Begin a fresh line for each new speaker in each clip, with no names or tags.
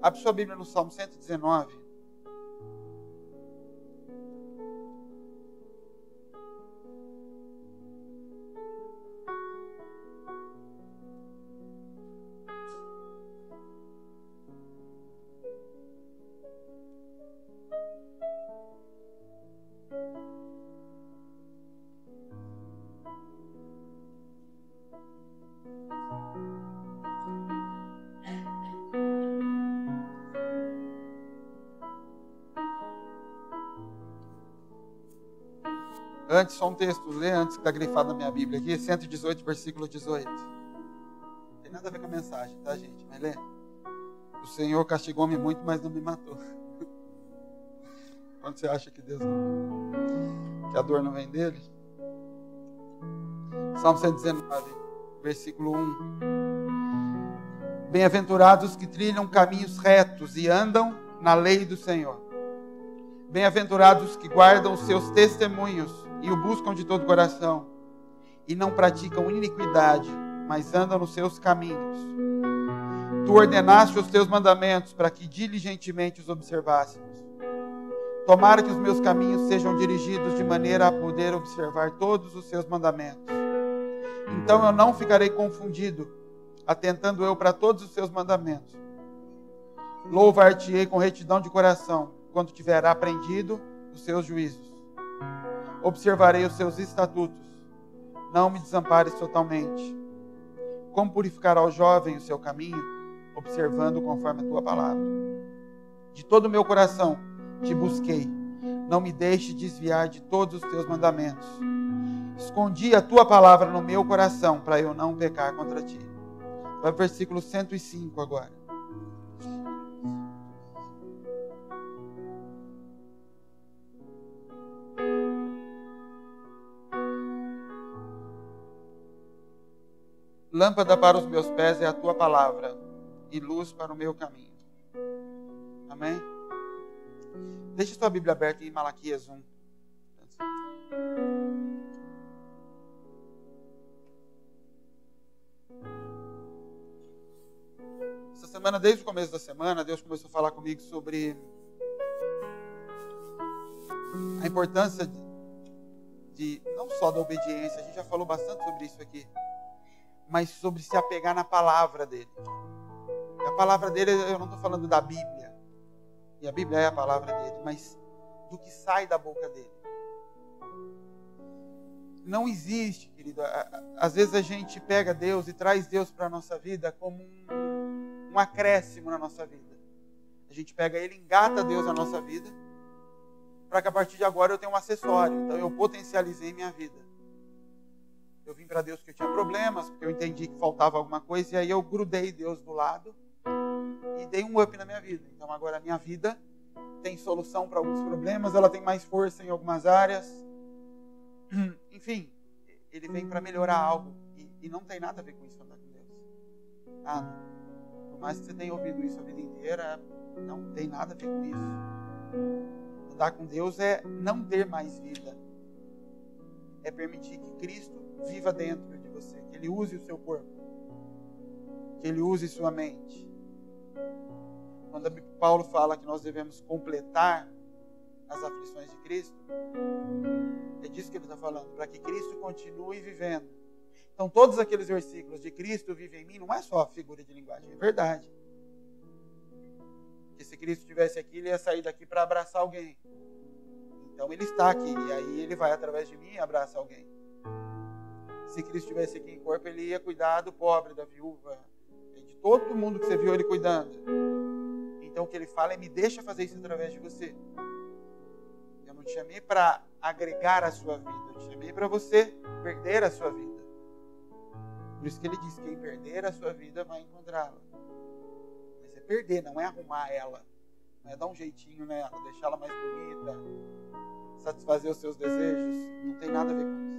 Abre sua Bíblia no Salmo 119. Antes, só um texto, lê antes que está grifado na minha Bíblia aqui, 118, versículo 18. Não tem nada a ver com a mensagem, tá, gente? Mas lê. O Senhor castigou-me muito, mas não me matou. Quando você acha que Deus não, que a dor não vem dele? Salmo 119, versículo 1. Bem-aventurados que trilham caminhos retos e andam na lei do Senhor. Bem-aventurados que guardam os seus testemunhos e o buscam de todo o coração, e não praticam iniquidade, mas andam nos seus caminhos. Tu ordenaste os teus mandamentos para que diligentemente os observássemos. Tomara que os meus caminhos sejam dirigidos de maneira a poder observar todos os seus mandamentos. Então eu não ficarei confundido, atentando eu para todos os seus mandamentos. Louvar-te-ei com retidão de coração, quando tiver aprendido os seus juízos. Observarei os seus estatutos, não me desampares totalmente. Como purificará o jovem o seu caminho, observando conforme a tua palavra. De todo o meu coração te busquei, não me deixe desviar de todos os teus mandamentos. Escondi a tua palavra no meu coração, para eu não pecar contra ti. Vai para o versículo 105 agora. Lâmpada para os meus pés é a tua palavra, e luz para o meu caminho. Amém? Deixa sua Bíblia aberta em Malaquias 1. Essa semana, desde o começo da semana, Deus começou a falar comigo sobre a importância de não só da obediência, a gente já falou bastante sobre isso aqui, mas sobre se apegar na palavra dele. E a palavra dele, eu não estou falando da Bíblia, e a Bíblia é a palavra dele, mas do que sai da boca dele. Não existe, querido, às vezes a gente pega Deus e traz Deus para a nossa vida como um acréscimo na nossa vida. A gente pega ele, engata Deus na nossa vida, para que a partir de agora eu tenha um acessório. Então eu potencializei minha vida. Eu vim para Deus porque eu tinha problemas, porque eu entendi que faltava alguma coisa, e aí eu grudei Deus do lado e dei um up na minha vida. Então agora a minha vida tem solução para alguns problemas, ela tem mais força em algumas áreas. Enfim, ele vem para melhorar algo, e não tem nada a ver com isso andar com Deus. Nada. Por mais que você tenha ouvido isso a vida inteira, não tem nada a ver com isso. Andar com Deus é não ter mais vida. É permitir que Cristo viva dentro de você, que Ele use o seu corpo, que Ele use sua mente. Quando Paulo fala que nós devemos completar as aflições de Cristo, é disso que ele está falando, para que Cristo continue vivendo. Então todos aqueles versículos de Cristo vive em mim, não é só figura de linguagem, é verdade. Porque se Cristo estivesse aqui, ele ia sair daqui para abraçar alguém. Então ele está aqui, e aí ele vai através de mim e abraça alguém. Se Cristo estivesse aqui em corpo, ele ia cuidar do pobre, da viúva, de todo mundo que você viu ele cuidando. Então o que ele fala é: me deixa fazer isso através de você. Eu não te chamei para agregar a sua vida, eu te chamei para você perder a sua vida. Por isso que ele diz: quem perder a sua vida vai encontrá-la. Mas é perder, não é arrumar ela. Não é dar um jeitinho nela, deixá-la mais bonita, satisfazer os seus desejos. Não tem nada a ver com isso.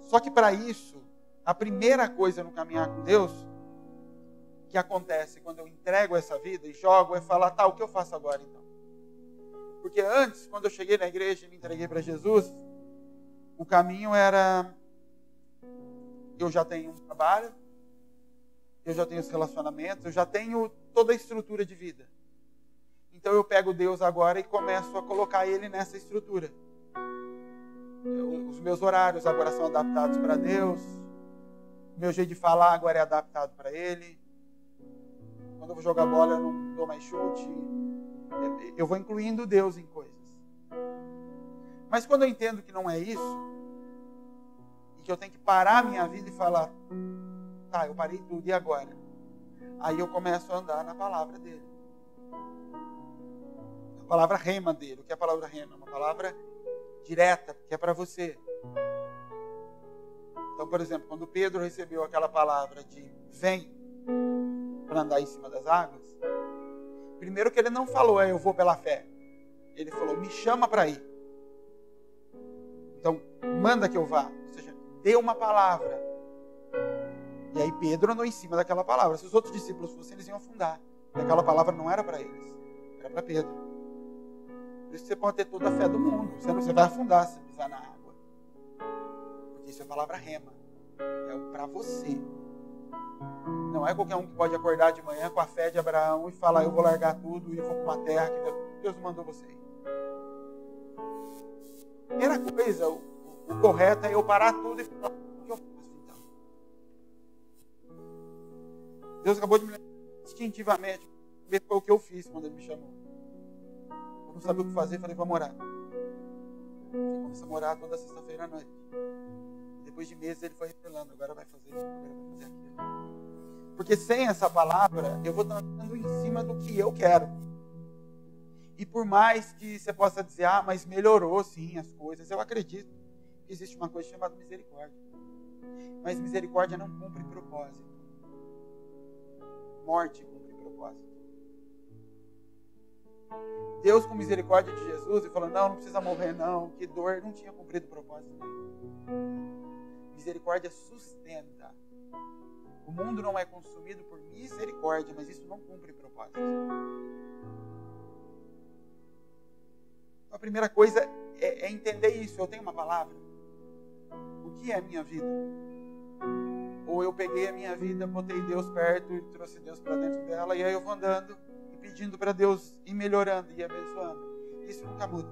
Só que para isso, a primeira coisa no caminhar com Deus, que acontece quando eu entrego essa vida e jogo, é falar: tá, o que eu faço agora então? Porque antes, quando eu cheguei na igreja e me entreguei para Jesus, o caminho era: eu já tenho um trabalho, eu já tenho os relacionamentos, eu já tenho toda a estrutura de vida. Então eu pego Deus agora e começo a colocar Ele nessa estrutura. Os meus horários agora são adaptados para Deus. O meu jeito de falar agora é adaptado para Ele. Quando eu vou jogar bola, eu não dou mais chute. Eu vou incluindo Deus em coisas. Mas quando eu entendo que não é isso, e que eu tenho que parar a minha vida e falar, tá, eu parei tudo, e agora? Aí eu começo a andar na palavra dele. A palavra rema dele. O que é a palavra rema? Uma palavra direta, que é para você. Então, por exemplo, quando Pedro recebeu aquela palavra de vem para andar em cima das águas, primeiro que ele não falou, eu vou pela fé. Ele falou, me chama para ir. Então, manda que eu vá. Ou seja, dê uma palavra. E aí Pedro andou em cima daquela palavra. Se os outros discípulos fossem, eles iam afundar. E aquela palavra não era para eles, era para Pedro. Por isso você pode ter toda a fé do mundo. Você vai afundar se pisar na água. Porque isso é palavra rema. É para você. Não é qualquer um que pode acordar de manhã com a fé de Abraão e falar, eu vou largar tudo e vou para uma terra que Deus mandou você ir. Primeira coisa, o correto é eu parar tudo e falar, o que eu faço então? Deus acabou de me lembrar instintivamente, foi o que eu fiz quando Ele me chamou. Eu não sabia o que fazer, falei, vamos orar. Eu comecei a orar toda sexta-feira à noite. Depois de meses Ele foi revelando, agora vai fazer isso, agora vai fazer aquilo. Porque sem essa palavra, eu vou estar andando em cima do que eu quero. E por mais que você possa dizer, mas melhorou sim as coisas, eu acredito que existe uma coisa chamada misericórdia. Mas misericórdia não cumpre propósito. Morte cumpre propósito. Deus, com misericórdia de Jesus, ele falou, não precisa morrer não, que dor, não tinha cumprido propósito nenhum. Misericórdia sustenta. O mundo não é consumido por misericórdia, mas isso não cumpre propósito. Então, a primeira coisa é entender isso. Eu tenho uma palavra. O que é a minha vida? Ou eu peguei a minha vida, botei Deus perto e trouxe Deus para dentro dela, e aí eu vou andando e pedindo para Deus ir melhorando e abençoando. Isso nunca muda.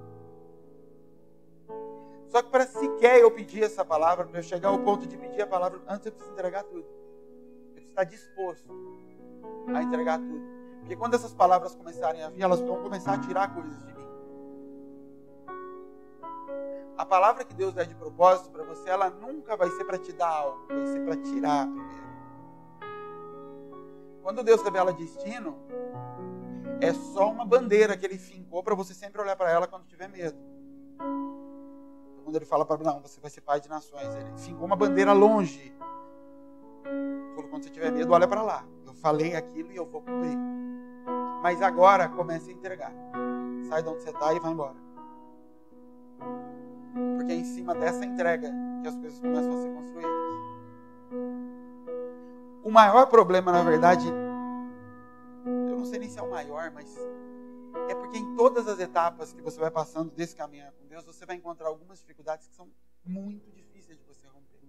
Só que para sequer eu pedir essa palavra, para eu chegar ao ponto de pedir a palavra, antes eu preciso entregar tudo. Eu preciso estar disposto a entregar tudo. Porque quando essas palavras começarem a vir, elas vão começar a tirar coisas de mim. A palavra que Deus dá de propósito para você, ela nunca vai ser para te dar algo, vai ser para tirar primeiro. Quando Deus revela destino, é só uma bandeira que Ele fincou para você sempre olhar para ela quando tiver medo. Então, quando Ele fala para não, você vai ser pai de nações, Ele fincou uma bandeira longe. Falou, quando você tiver medo, olha para lá. Eu falei aquilo e eu vou cumprir. Mas agora, comece a entregar. Sai de onde você está e vai embora. Porque é em cima dessa entrega que as coisas começam a ser construídas. O maior problema, na verdade, eu não sei nem se é o maior, mas é porque em todas as etapas que você vai passando desse caminhar com Deus, você vai encontrar algumas dificuldades que são muito difíceis de você romper.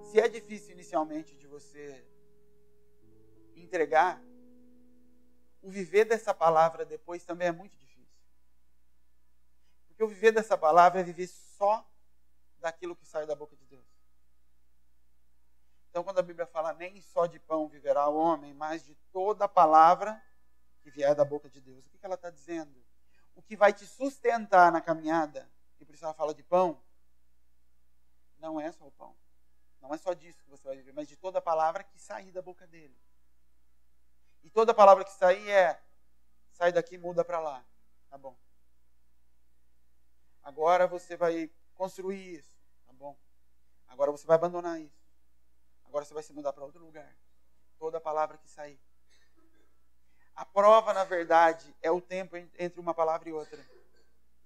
Se é difícil inicialmente de você entregar, o viver dessa palavra depois também é muito difícil. Porque o viver dessa palavra é viver só daquilo que sai da boca de Deus. Então, quando a Bíblia fala, nem só de pão viverá o homem, mas de toda a palavra que vier da boca de Deus. O que ela está dizendo? O que vai te sustentar na caminhada, e por isso ela fala de pão, não é só o pão. Não é só disso que você vai viver, mas de toda a palavra que sair da boca dele. E toda a palavra que sair sai daqui, muda para lá. Tá bom. Agora você vai construir isso. Tá bom. Agora você vai abandonar isso. Agora você vai se mudar para outro lugar. Toda a palavra que sair. A prova, na verdade, é o tempo entre uma palavra e outra.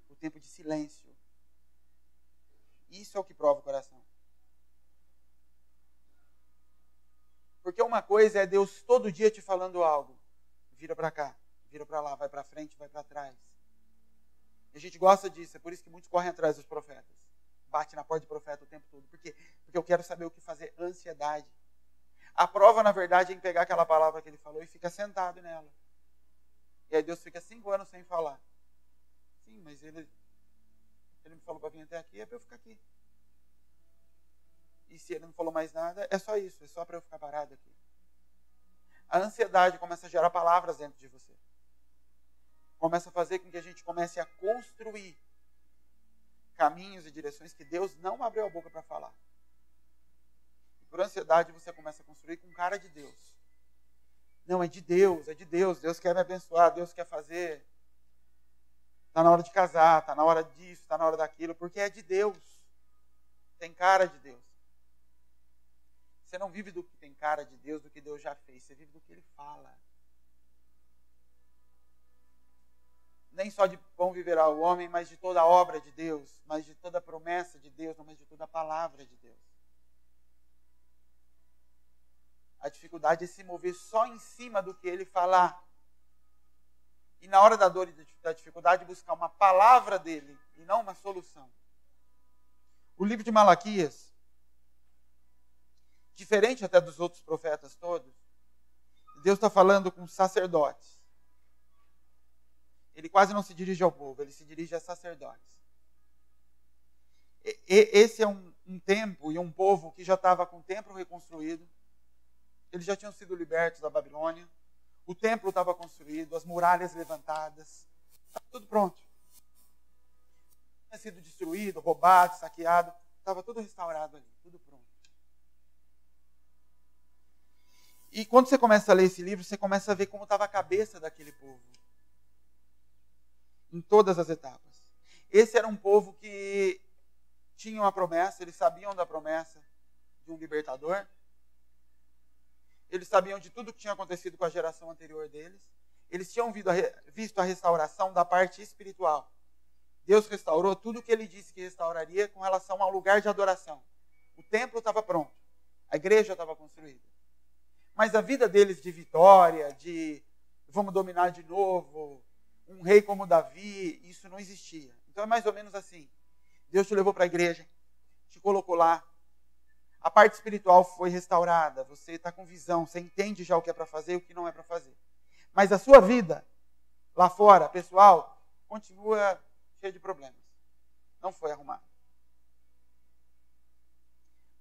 O tempo de silêncio. Isso é o que prova o coração. Porque uma coisa é Deus todo dia te falando algo. Vira para cá, vira para lá, vai para frente, vai para trás. E a gente gosta disso, é por isso que muitos correm atrás dos profetas. Bate na porta do profeta o tempo todo. Por quê? Porque eu quero saber o que fazer. Ansiedade. A prova, na verdade, é em pegar aquela palavra que ele falou e fica sentado nela. E aí Deus fica 5 anos sem falar. Sim, mas ele me falou para vir até aqui, é para eu ficar aqui. E se ele não falou mais nada, é só isso, é só para eu ficar parado aqui. A ansiedade começa a gerar palavras dentro de você. Começa a fazer com que a gente comece a construir caminhos e direções que Deus não abriu a boca para falar. E por ansiedade você começa a construir com cara de Deus. Não, é de Deus, é de Deus. Deus quer me abençoar, Deus quer fazer. Está na hora de casar, está na hora disso, está na hora daquilo, porque é de Deus. Tem cara de Deus. Você não vive do que tem cara de Deus, do que Deus já fez. Você vive do que Ele fala. Nem só de pão viverá o homem, mas de toda a obra de Deus, mas de toda a promessa de Deus, mas de toda a palavra de Deus. A dificuldade é se mover só em cima do que Ele falar. E na hora da dor e da dificuldade, buscar uma palavra dEle e não uma solução. O livro de Malaquias, diferente até dos outros profetas todos, Deus está falando com sacerdotes. Ele quase não se dirige ao povo, ele se dirige a sacerdotes. Esse é um tempo e um povo que já estava com o templo reconstruído. Eles já tinham sido libertos da Babilônia. O templo estava construído, as muralhas levantadas. Estava tudo pronto. Tinha sido destruído, roubado, saqueado. Estava tudo restaurado ali, tudo pronto. E quando você começa a ler esse livro, você começa a ver como estava a cabeça daquele povo. Em todas as etapas. Esse era um povo que tinha uma promessa, eles sabiam da promessa de um libertador. Eles sabiam de tudo que tinha acontecido com a geração anterior deles. Eles tinham visto a restauração da parte espiritual. Deus restaurou tudo o que Ele disse que restauraria com relação ao lugar de adoração. O templo estava pronto. A igreja estava construída. Mas a vida deles de vitória, de vamos dominar de novo, um rei como Davi, isso não existia. Então é mais ou menos assim. Deus te levou para a igreja, te colocou lá. A parte espiritual foi restaurada. Você está com visão, você entende já o que é para fazer e o que não é para fazer. Mas a sua vida, lá fora, pessoal, continua cheia de problemas. Não foi arrumada.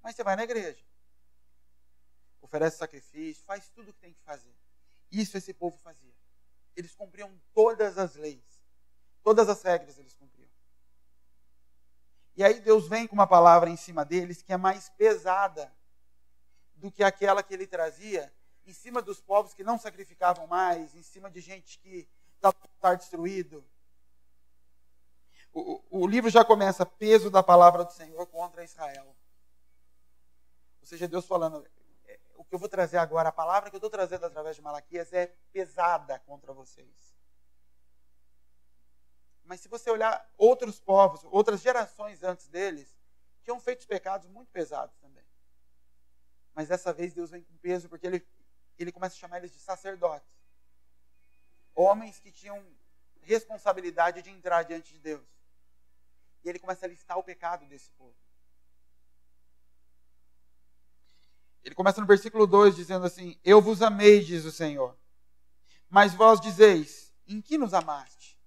Mas você vai na igreja. Oferece sacrifício, faz tudo o que tem que fazer. Isso esse povo fazia. Eles cumpriam todas as leis. Todas as regras eles cumpriam. E aí Deus vem com uma palavra em cima deles que é mais pesada do que aquela que Ele trazia em cima dos povos que não sacrificavam mais, em cima de gente que estava destruído. O livro já começa, peso da palavra do Senhor contra Israel. Ou seja, Deus falando, o que eu vou trazer agora, a palavra que eu estou trazendo através de Malaquias é pesada contra vocês. Mas se você olhar outros povos, outras gerações antes deles, tinham feito pecados muito pesados também. Mas dessa vez Deus vem com peso, porque ele começa a chamar eles de sacerdotes. Homens que tinham responsabilidade de entrar diante de Deus. E Ele começa a listar o pecado desse povo. Ele começa no versículo 2 dizendo assim, eu vos amei, diz o Senhor. Mas vós dizeis, em que nos amaste?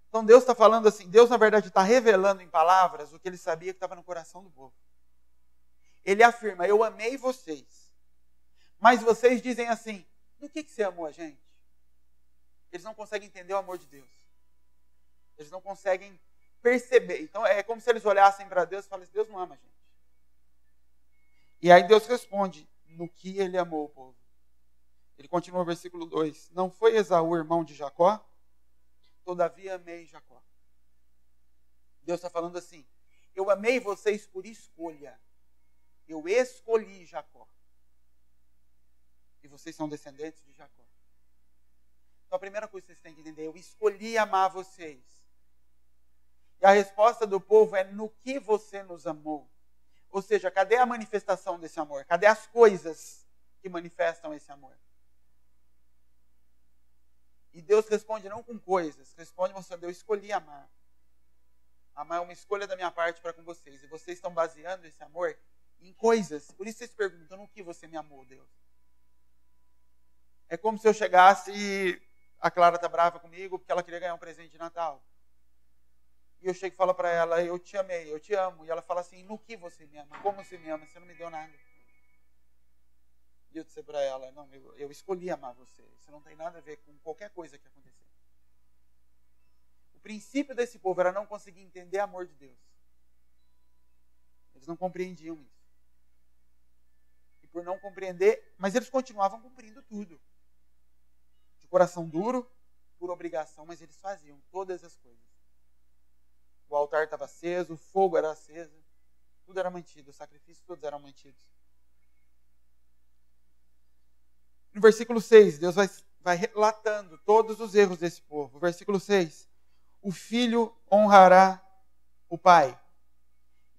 Então Deus está falando assim, Deus na verdade está revelando em palavras o que Ele sabia que estava no coração do povo. Ele afirma, eu amei vocês. Mas vocês dizem assim, no que você amou a gente? Eles não conseguem entender o amor de Deus. Eles não conseguem perceber. Então é como se eles olhassem para Deus e falassem, Deus não ama a gente. E aí Deus responde, no que Ele amou o povo. Ele continua o versículo 2, não foi Esaú irmão de Jacó? Todavia amei Jacó. Deus está falando assim, eu amei vocês por escolha. Eu escolhi Jacó. E vocês são descendentes de Jacó. Então a primeira coisa que vocês têm que entender, eu escolhi amar vocês. E a resposta do povo é, no que você nos amou? Ou seja, cadê a manifestação desse amor? Cadê as coisas que manifestam esse amor? E Deus responde não com coisas, responde mostrando, eu escolhi amar. Amar é uma escolha da minha parte para com vocês. E vocês estão baseando esse amor em coisas. Por isso vocês perguntam, no que você me amou, Deus? É como se eu chegasse e a Clara tá brava comigo porque ela queria ganhar um presente de Natal. E eu chego e falo para ela, eu te amei, eu te amo. E ela fala assim, no que você me ama? Como você me ama? Você não me deu nada. E eu disse para ela, não, eu escolhi amar você. Isso não tem nada a ver com qualquer coisa que acontecer. O princípio desse povo era não conseguir entender o amor de Deus. Eles não compreendiam isso. E por não compreender, mas eles continuavam cumprindo tudo. De coração duro, por obrigação, mas eles faziam todas as coisas. O altar estava aceso, o fogo era aceso, tudo era mantido, os sacrifícios todos eram mantidos. No versículo 6, Deus vai relatando todos os erros desse povo. Versículo 6, o filho honrará o pai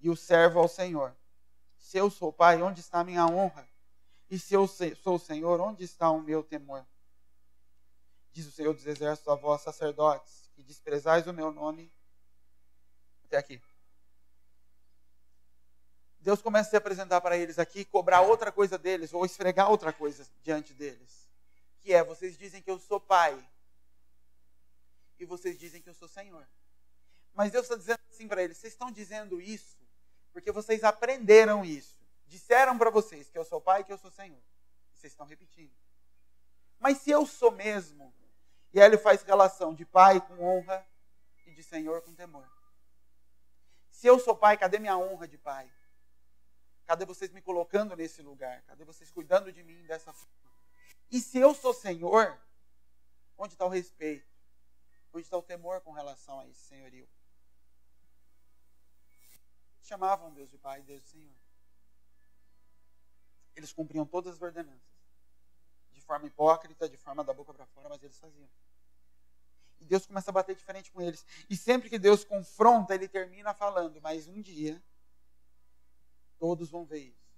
e o servo ao Senhor. Se eu sou pai, onde está a minha honra? E se eu sou o Senhor, onde está o meu temor? Diz o Senhor dos Exércitos a vós, sacerdotes, que desprezais o meu nome. Até aqui. Deus começa a se apresentar para eles aqui, cobrar outra coisa deles, ou esfregar outra coisa diante deles. Que é, vocês dizem que eu sou pai. E vocês dizem que eu sou Senhor. Mas Deus está dizendo assim para eles, vocês estão dizendo isso porque vocês aprenderam isso. Disseram para vocês que eu sou pai e que eu sou Senhor. E vocês estão repetindo. Mas se eu sou mesmo, e aí ele faz relação de pai com honra e de Senhor com temor. Se eu sou pai, cadê minha honra de pai? Cadê vocês me colocando nesse lugar? Cadê vocês cuidando de mim dessa forma? E se eu sou Senhor, onde está o respeito? Onde está o temor com relação a esse senhorio? Chamavam Deus de pai e Deus de Senhor. Eles cumpriam todas as ordenanças. De forma hipócrita, de forma da boca para fora, mas eles faziam. E Deus começa a bater de frente com eles. E sempre que Deus confronta, ele termina falando, mas um dia, todos vão ver isso.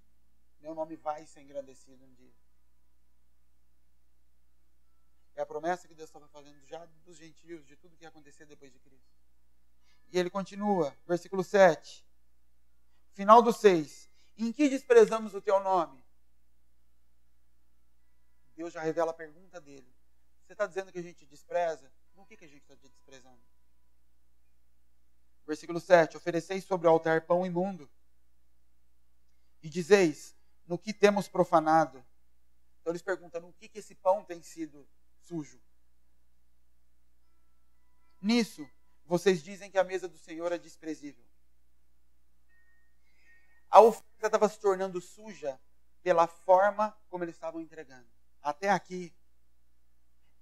Meu nome vai ser engrandecido um dia. É a promessa que Deus estava fazendo já dos gentios, de tudo que ia acontecer depois de Cristo. E ele continua, versículo 7. Final do 6. Em que desprezamos o teu nome? Deus já revela a pergunta dele. Você está dizendo que a gente despreza? No que a gente está desprezando? Versículo 7. Ofereceis sobre o altar pão imundo. E dizeis, no que temos profanado? Então eles perguntam, no que esse pão tem sido sujo? Nisso, vocês dizem que a mesa do Senhor é desprezível. A oferta estava se tornando suja pela forma como eles estavam entregando. Até aqui,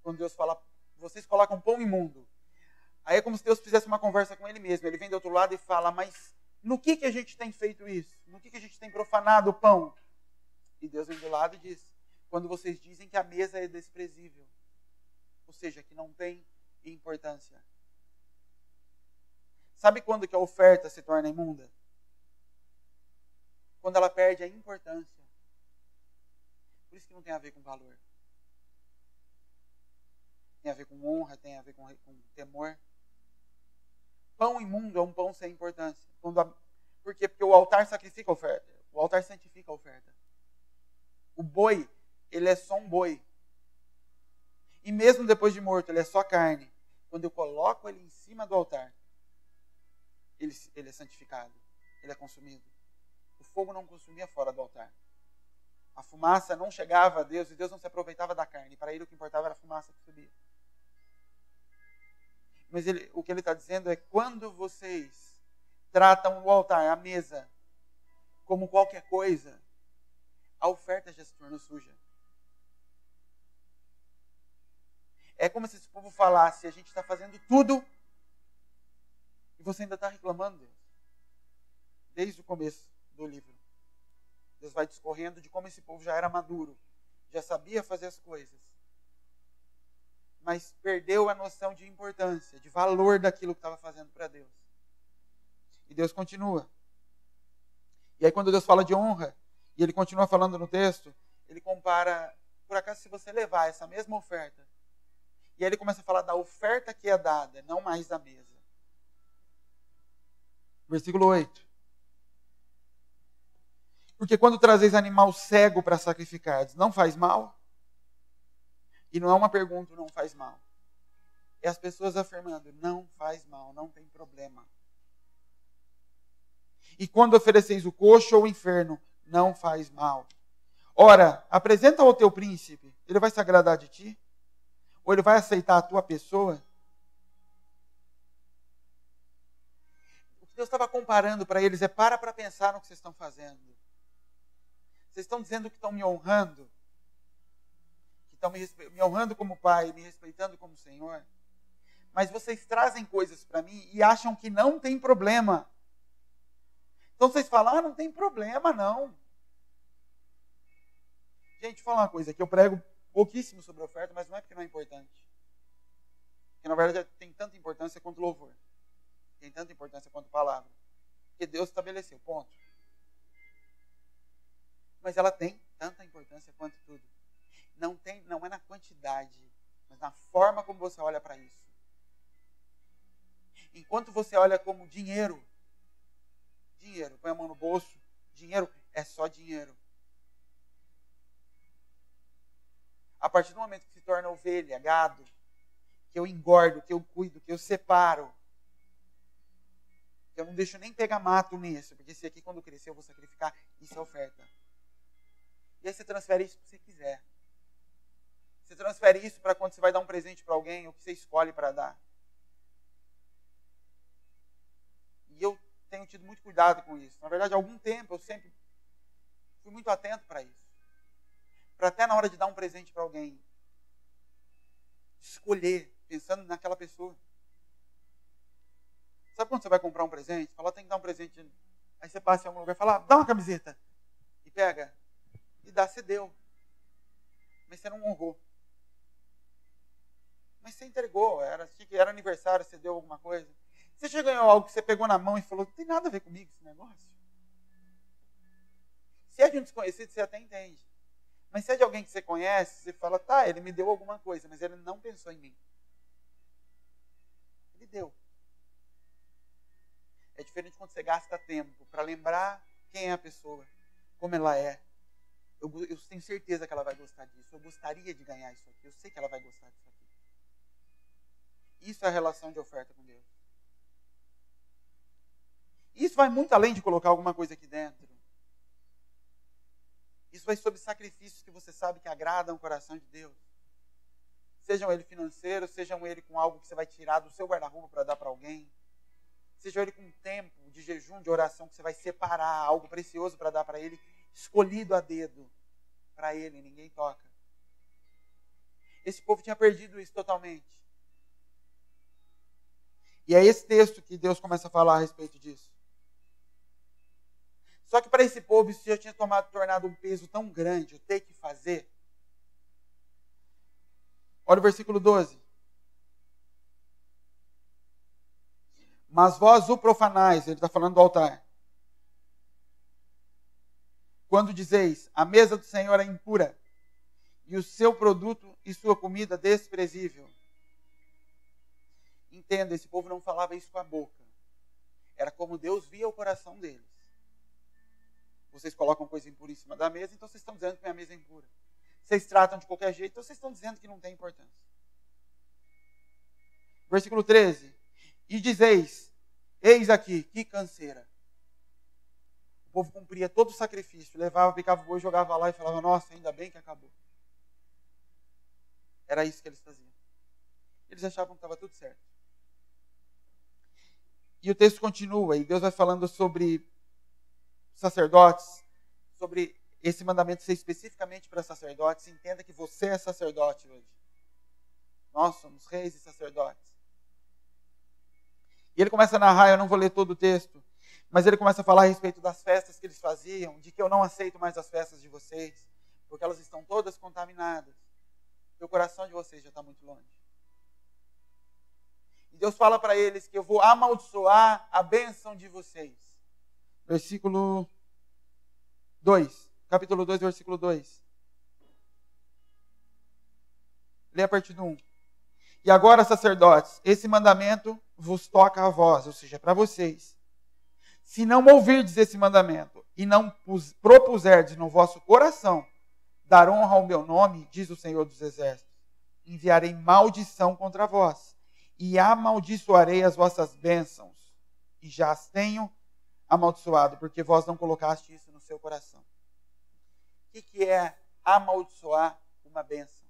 quando Deus fala, vocês colocam pão imundo. Aí é como se Deus fizesse uma conversa com ele mesmo. Ele vem do outro lado e fala, mas no que a gente tem feito isso? No que a gente tem profanado o pão? E Deus vem do lado e diz, quando vocês dizem que a mesa é desprezível. Ou seja, que não tem importância. Sabe quando que a oferta se torna imunda? Quando ela perde a importância. Por isso que não tem a ver com valor. Tem a ver com honra, tem a ver com temor. Pão imundo é um pão sem importância. Por quê? Porque o altar sacrifica a oferta. O altar santifica a oferta. O boi, ele é só um boi. E mesmo depois de morto, ele é só carne. Quando eu coloco ele em cima do altar, ele é santificado. Ele é consumido. O fogo não consumia fora do altar. A fumaça não chegava a Deus e Deus não se aproveitava da carne. Para ele o que importava era a fumaça que subia. Mas o que ele está dizendo é quando vocês tratam o altar, a mesa, como qualquer coisa, a oferta já se tornou suja. É como se esse povo falasse, a gente está fazendo tudo e você ainda está reclamando, Deus. Desde o começo do livro. Deus vai discorrendo de como esse povo já era maduro, já sabia fazer as coisas, mas perdeu a noção de importância, de valor daquilo que estava fazendo para Deus. E Deus continua. E aí quando Deus fala de honra, e ele continua falando no texto, ele compara, por acaso se você levar essa mesma oferta, e aí ele começa a falar da oferta que é dada, não mais da mesa. Versículo 8. Porque quando trazeis animal cego para sacrificar, não faz mal? E não é uma pergunta, não faz mal. É as pessoas afirmando, não faz mal, não tem problema. E quando ofereceis o coxo ou o inferno, não faz mal. Ora, apresenta ao teu príncipe, ele vai se agradar de ti? Ou ele vai aceitar a tua pessoa? O que Deus estava comparando para eles é para pensar no que vocês estão fazendo. Vocês estão dizendo que estão me honrando, que estão me honrando como pai, me respeitando como Senhor, mas vocês trazem coisas para mim e acham que não tem problema. Então vocês falam, não tem problema não. Gente, vou falar uma coisa, que eu prego pouquíssimo sobre oferta, mas não é porque não é importante. Porque na verdade tem tanta importância quanto louvor. Tem tanta importância quanto palavra. Porque Deus estabeleceu, ponto. Mas ela tem tanta importância quanto tudo. Não é na quantidade, mas na forma como você olha para isso. Enquanto você olha como dinheiro, põe a mão no bolso, dinheiro é só dinheiro. A partir do momento que se torna ovelha, gado, que eu engordo, que eu cuido, que eu separo, que eu não deixo nem pegar mato nisso, porque esse aqui quando crescer eu vou sacrificar, isso é oferta. E aí você transfere isso para o que você quiser. Você transfere isso para quando você vai dar um presente para alguém, ou que você escolhe para dar. E eu tenho tido muito cuidado com isso. Na verdade, há algum tempo eu sempre fui muito atento para isso. Para até na hora de dar um presente para alguém, escolher, pensando naquela pessoa. Sabe quando você vai comprar um presente? Fala, tem que dar um presente. Aí você passa em algum lugar e fala, dá uma camiseta. E pega. E dá, você deu. Mas você não honrou. Mas você entregou. Era aniversário, você deu alguma coisa. Você já ganhou algo que você pegou na mão e falou, não tem nada a ver comigo esse negócio. Se é de um desconhecido, você até entende. Mas se é de alguém que você conhece, você fala, tá, ele me deu alguma coisa, mas ele não pensou em mim. Ele deu. É diferente quando você gasta tempo para lembrar quem é a pessoa, como ela é. Eu tenho certeza que ela vai gostar disso. Eu gostaria de ganhar isso aqui. Eu sei que ela vai gostar disso aqui. Isso é a relação de oferta com Deus. Isso vai muito além de colocar alguma coisa aqui dentro. Isso vai sobre sacrifícios que você sabe que agradam o coração de Deus. Sejam ele financeiros, sejam ele com algo que você vai tirar do seu guarda-roupa para dar para alguém. Sejam ele com um tempo de jejum, de oração, que você vai separar algo precioso para dar para ele, escolhido a dedo para ele, ninguém toca. Esse povo tinha perdido isso totalmente. E é esse texto que Deus começa a falar a respeito disso. Só que para esse povo isso já tinha tornado um peso tão grande, o ter que fazer. Olha o versículo 12. Mas vós o profanais, ele está falando do altar. Quando dizeis, a mesa do Senhor é impura, e o seu produto e sua comida desprezível. Entenda, esse povo não falava isso com a boca. Era como Deus via o coração deles. Vocês colocam coisa impura em cima da mesa, então vocês estão dizendo que minha mesa é impura. Vocês tratam de qualquer jeito, então vocês estão dizendo que não tem importância. Versículo 13. E dizeis, eis aqui, que canseira. O povo cumpria todo o sacrifício, levava, picava o boi, jogava lá e falava, nossa, ainda bem que acabou. Era isso que eles faziam. Eles achavam que estava tudo certo. E o texto continua, e Deus vai falando sobre sacerdotes, sobre esse mandamento ser especificamente para sacerdotes. Entenda que você é sacerdote hoje. Nós somos reis e sacerdotes. E ele começa a narrar, eu não vou ler todo o texto, mas ele começa a falar a respeito das festas que eles faziam, de que eu não aceito mais as festas de vocês, porque elas estão todas contaminadas. E o coração de vocês já está muito longe. E Deus fala para eles que eu vou amaldiçoar a bênção de vocês. Versículo 2. Capítulo 2, versículo 2. Lê a partir do 1. E agora, sacerdotes, esse mandamento vos toca a vós, ou seja, para vocês. Se não ouvirdes esse mandamento e não propuserdes no vosso coração dar honra ao meu nome, diz o Senhor dos Exércitos, enviarei maldição contra vós e amaldiçoarei as vossas bênçãos. E já as tenho amaldiçoado, porque vós não colocaste isso no seu coração. O que é amaldiçoar uma bênção?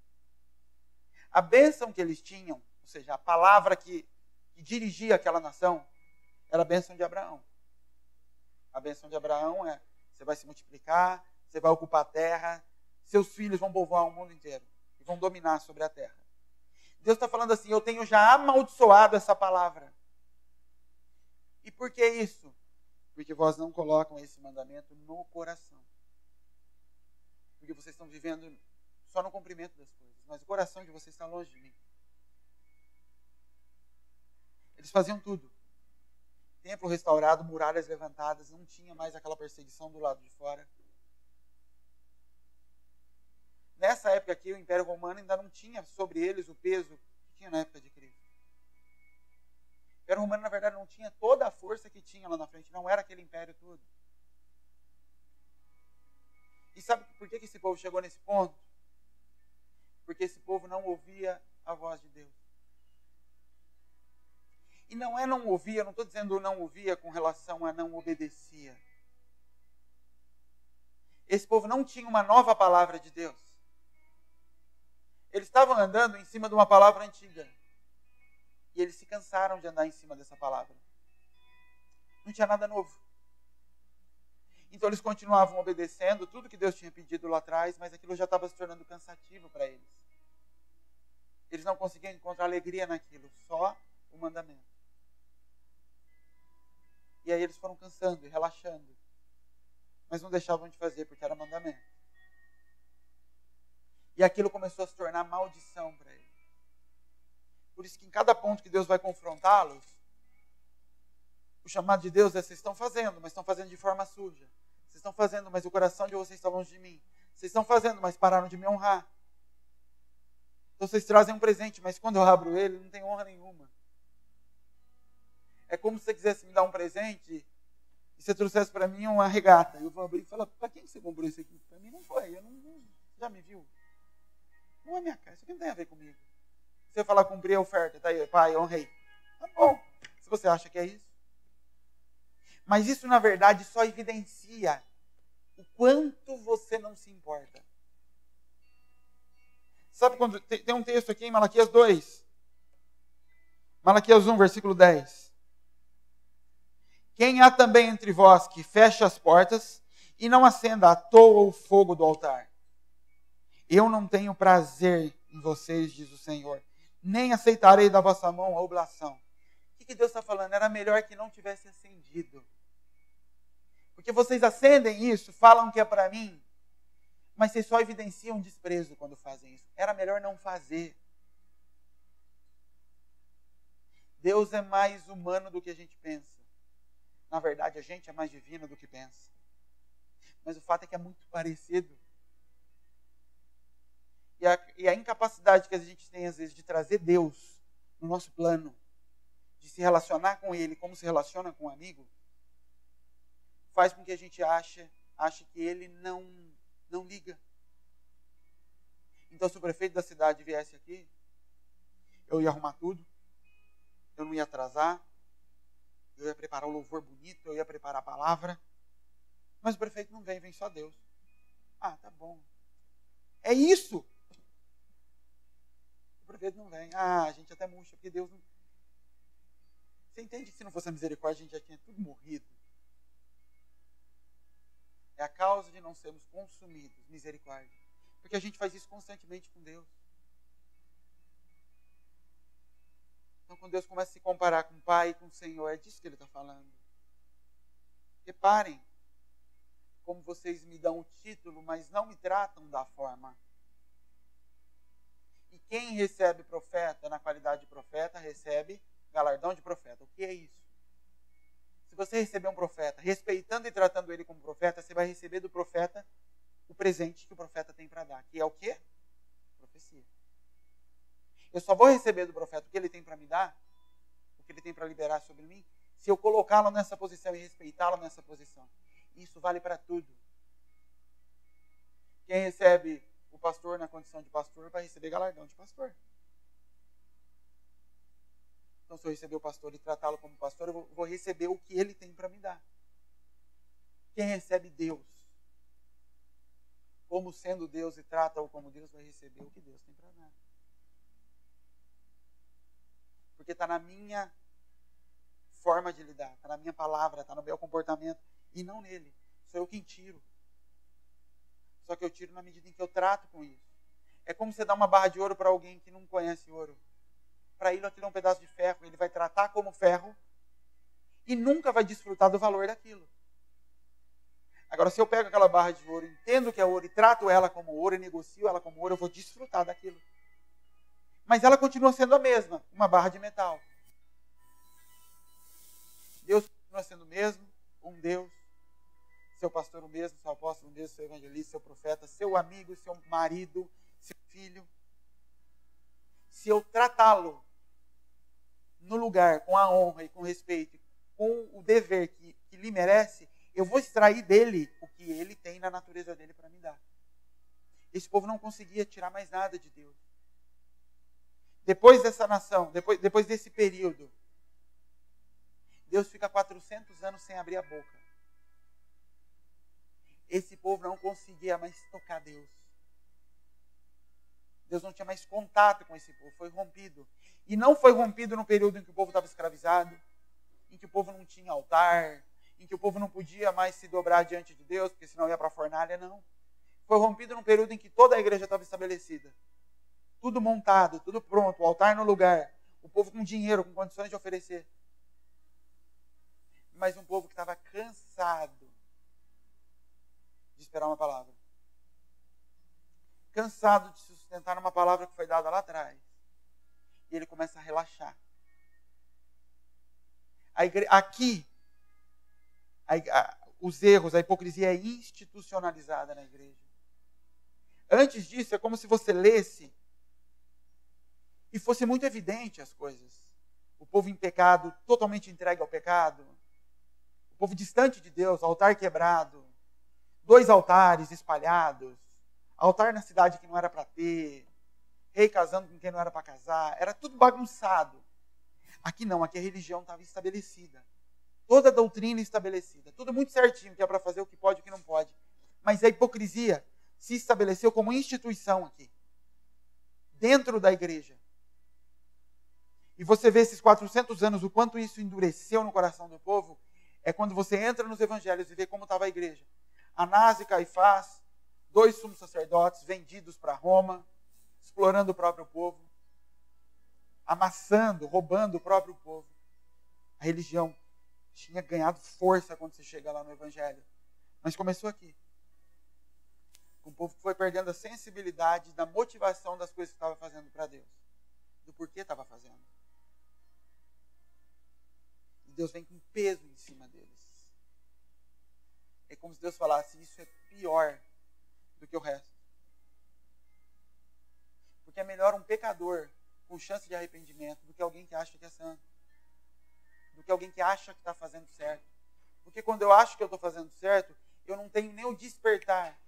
A bênção que eles tinham, ou seja, a palavra que dirigia aquela nação, era a bênção de Abraão. A bênção de Abraão é: você vai se multiplicar, você vai ocupar a terra, seus filhos vão povoar o mundo inteiro e vão dominar sobre a terra. Deus está falando assim: eu tenho já amaldiçoado essa palavra. E por que isso? Porque vós não colocam esse mandamento no coração. Porque vocês estão vivendo só no cumprimento das coisas, mas o coração de vocês está longe de mim. Eles faziam tudo. Templo restaurado, muralhas levantadas, não tinha mais aquela perseguição do lado de fora. Nessa época aqui, o Império Romano ainda não tinha sobre eles o peso que tinha na época de Cristo. O Império Romano, na verdade, não tinha toda a força que tinha lá na frente, não era aquele império todo. E sabe por que esse povo chegou nesse ponto? Porque esse povo não ouvia a voz de Deus. E não ouvia, não estou dizendo não ouvia com relação a não obedecia. Esse povo não tinha uma nova palavra de Deus. Eles estavam andando em cima de uma palavra antiga. E eles se cansaram de andar em cima dessa palavra. Não tinha nada novo. Então eles continuavam obedecendo tudo que Deus tinha pedido lá atrás, mas aquilo já estava se tornando cansativo para eles. Eles não conseguiam encontrar alegria naquilo, só o mandamento. E aí eles foram cansando e relaxando. Mas não deixavam de fazer porque era mandamento. E aquilo começou a se tornar maldição para eles. Por isso que em cada ponto que Deus vai confrontá-los, o chamado de Deus é: vocês estão fazendo, mas estão fazendo de forma suja. Vocês estão fazendo, mas o coração de vocês está longe de mim. Vocês estão fazendo, mas pararam de me honrar. Então vocês trazem um presente, mas quando eu abro ele, não tem honra nenhuma. É como se você quisesse me dar um presente e você trouxesse para mim uma regata. Eu vou abrir e falar: para quem você comprou isso aqui? Para mim não foi. Já me viu? Não é minha cara. Isso aqui não tem a ver comigo. Você falar: cumprir a oferta. Tá aí, pai, honrei. Tá bom. Se você acha que é isso. Mas isso, na verdade, só evidencia o quanto você não se importa. Sabe quando tem um texto aqui em Malaquias 2? Malaquias 1, versículo 10. Quem há também entre vós que fecha as portas e não acenda à toa o fogo do altar? Eu não tenho prazer em vocês, diz o Senhor, nem aceitarei da vossa mão a oblação. O que Deus está falando? Era melhor que não tivesse acendido. Porque vocês acendem isso, falam que é para mim, mas vocês só evidenciam desprezo quando fazem isso. Era melhor não fazer. Deus é mais humano do que a gente pensa. Na verdade, a gente é mais divino do que pensa. Mas o fato é que é muito parecido. E a incapacidade que a gente tem, às vezes, de trazer Deus no nosso plano, de se relacionar com Ele como se relaciona com um amigo, faz com que a gente ache que Ele não liga. Então, se o prefeito da cidade viesse aqui, eu ia arrumar tudo, eu não ia atrasar, eu ia preparar o louvor bonito, eu ia preparar a palavra, mas o prefeito não vem, vem só Deus. Ah, tá bom. É isso. O prefeito não vem. Ah, a gente até murcha, porque Deus não... Você entende que se não fosse a misericórdia, a gente já tinha tudo morrido. É a causa de não sermos consumidos, misericórdia. Porque a gente faz isso constantemente com Deus. Então, quando Deus começa a se comparar com o Pai e com o Senhor, é disso que Ele está falando. Reparem como vocês me dão o título, mas não me tratam da forma. E quem recebe profeta na qualidade de profeta, recebe galardão de profeta. O que é isso? Se você receber um profeta, respeitando e tratando ele como profeta, você vai receber do profeta o presente que o profeta tem para dar. Que é o quê? Profecia. Eu só vou receber do profeta o que ele tem para me dar, o que ele tem para liberar sobre mim, se eu colocá-lo nessa posição e respeitá-lo nessa posição. Isso vale para tudo. Quem recebe o pastor na condição de pastor vai receber galardão de pastor. Então, se eu receber o pastor e tratá-lo como pastor, eu vou receber o que ele tem para me dar. Quem recebe Deus como sendo Deus e trata-o como Deus, vai receber o que Deus tem para dar. Porque está na minha forma de lidar, está na minha palavra, está no meu comportamento, e não nele. Sou eu quem tiro. Só que eu tiro na medida em que eu trato com isso. É como você dar uma barra de ouro para alguém que não conhece ouro. Para ele aquilo é um pedaço de ferro, ele vai tratar como ferro e nunca vai desfrutar do valor daquilo. Agora, se eu pego aquela barra de ouro, entendo que é ouro e trato ela como ouro e negocio ela como ouro, eu vou desfrutar daquilo. Mas ela continua sendo a mesma, uma barra de metal. Deus continua sendo o mesmo, um Deus. Seu pastor o mesmo, seu apóstolo o mesmo, seu evangelista, seu profeta, seu amigo, seu marido, seu filho. Se eu tratá-lo no lugar, com a honra e com respeito, com o dever que lhe merece, eu vou extrair dele o que ele tem na natureza dele para me dar. Esse povo não conseguia tirar mais nada de Deus. Depois dessa nação, depois desse período, Deus fica 400 anos sem abrir a boca. Esse povo não conseguia mais tocar Deus. Deus não tinha mais contato com esse povo, foi rompido. E não foi rompido no período em que o povo estava escravizado, em que o povo não tinha altar, em que o povo não podia mais se dobrar diante de Deus, porque senão ia para a fornalha, não. Foi rompido no período em que toda a igreja estava estabelecida. Tudo montado, tudo pronto, o altar no lugar, o povo com dinheiro, com condições de oferecer. Mas um povo que estava cansado de esperar uma palavra. Cansado de se sustentar numa palavra que foi dada lá atrás. E ele começa a relaxar. Os erros, a hipocrisia é institucionalizada na igreja. Antes disso, é como se você lesse e fosse muito evidente as coisas. O povo em pecado, totalmente entregue ao pecado. O povo distante de Deus, altar quebrado. 2 altares espalhados. Altar na cidade que não era para ter. Rei casando com quem não era para casar. Era tudo bagunçado. Aqui não, aqui a religião estava estabelecida. Toda a doutrina estabelecida. Tudo muito certinho, que é para fazer o que pode e o que não pode. Mas a hipocrisia se estabeleceu como instituição aqui. Dentro da igreja. E você vê esses 400 anos, o quanto isso endureceu no coração do povo, é quando você entra nos evangelhos e vê como estava a igreja. Anás e Caifás, 2 sumos sacerdotes vendidos para Roma, explorando o próprio povo, amassando, roubando o próprio povo. A religião tinha ganhado força quando você chega lá no evangelho. Mas começou aqui. Com o povo que foi perdendo a sensibilidade da motivação das coisas que estava fazendo para Deus. Do porquê estava fazendo. E Deus vem com peso em cima deles. É como se Deus falasse, isso é pior do que o resto. Porque é melhor um pecador com chance de arrependimento do que alguém que acha que é santo. Do que alguém que acha que está fazendo certo. Porque quando eu acho que eu estou fazendo certo, eu não tenho nem o despertar.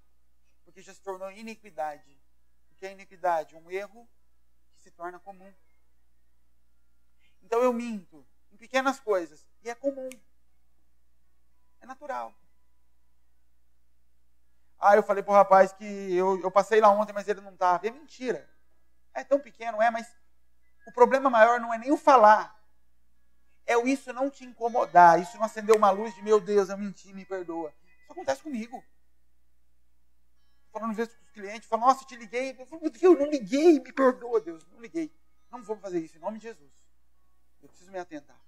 Porque já se tornou iniquidade. O que é iniquidade? Um erro que se torna comum. Então eu minto em pequenas coisas. E é comum. É natural. Eu falei pro rapaz que eu passei lá ontem, mas ele não estava. É mentira. É tão pequeno, mas o problema maior não é nem o falar. É o isso não te incomodar. Isso não acendeu uma luz de, meu Deus, eu menti, me perdoa. Isso acontece comigo. Falando às vezes com os clientes, falam, nossa, eu te liguei. Eu falo, eu não liguei, me perdoa, Deus. Não liguei. Não vou fazer isso, em nome de Jesus. Eu preciso me atentar.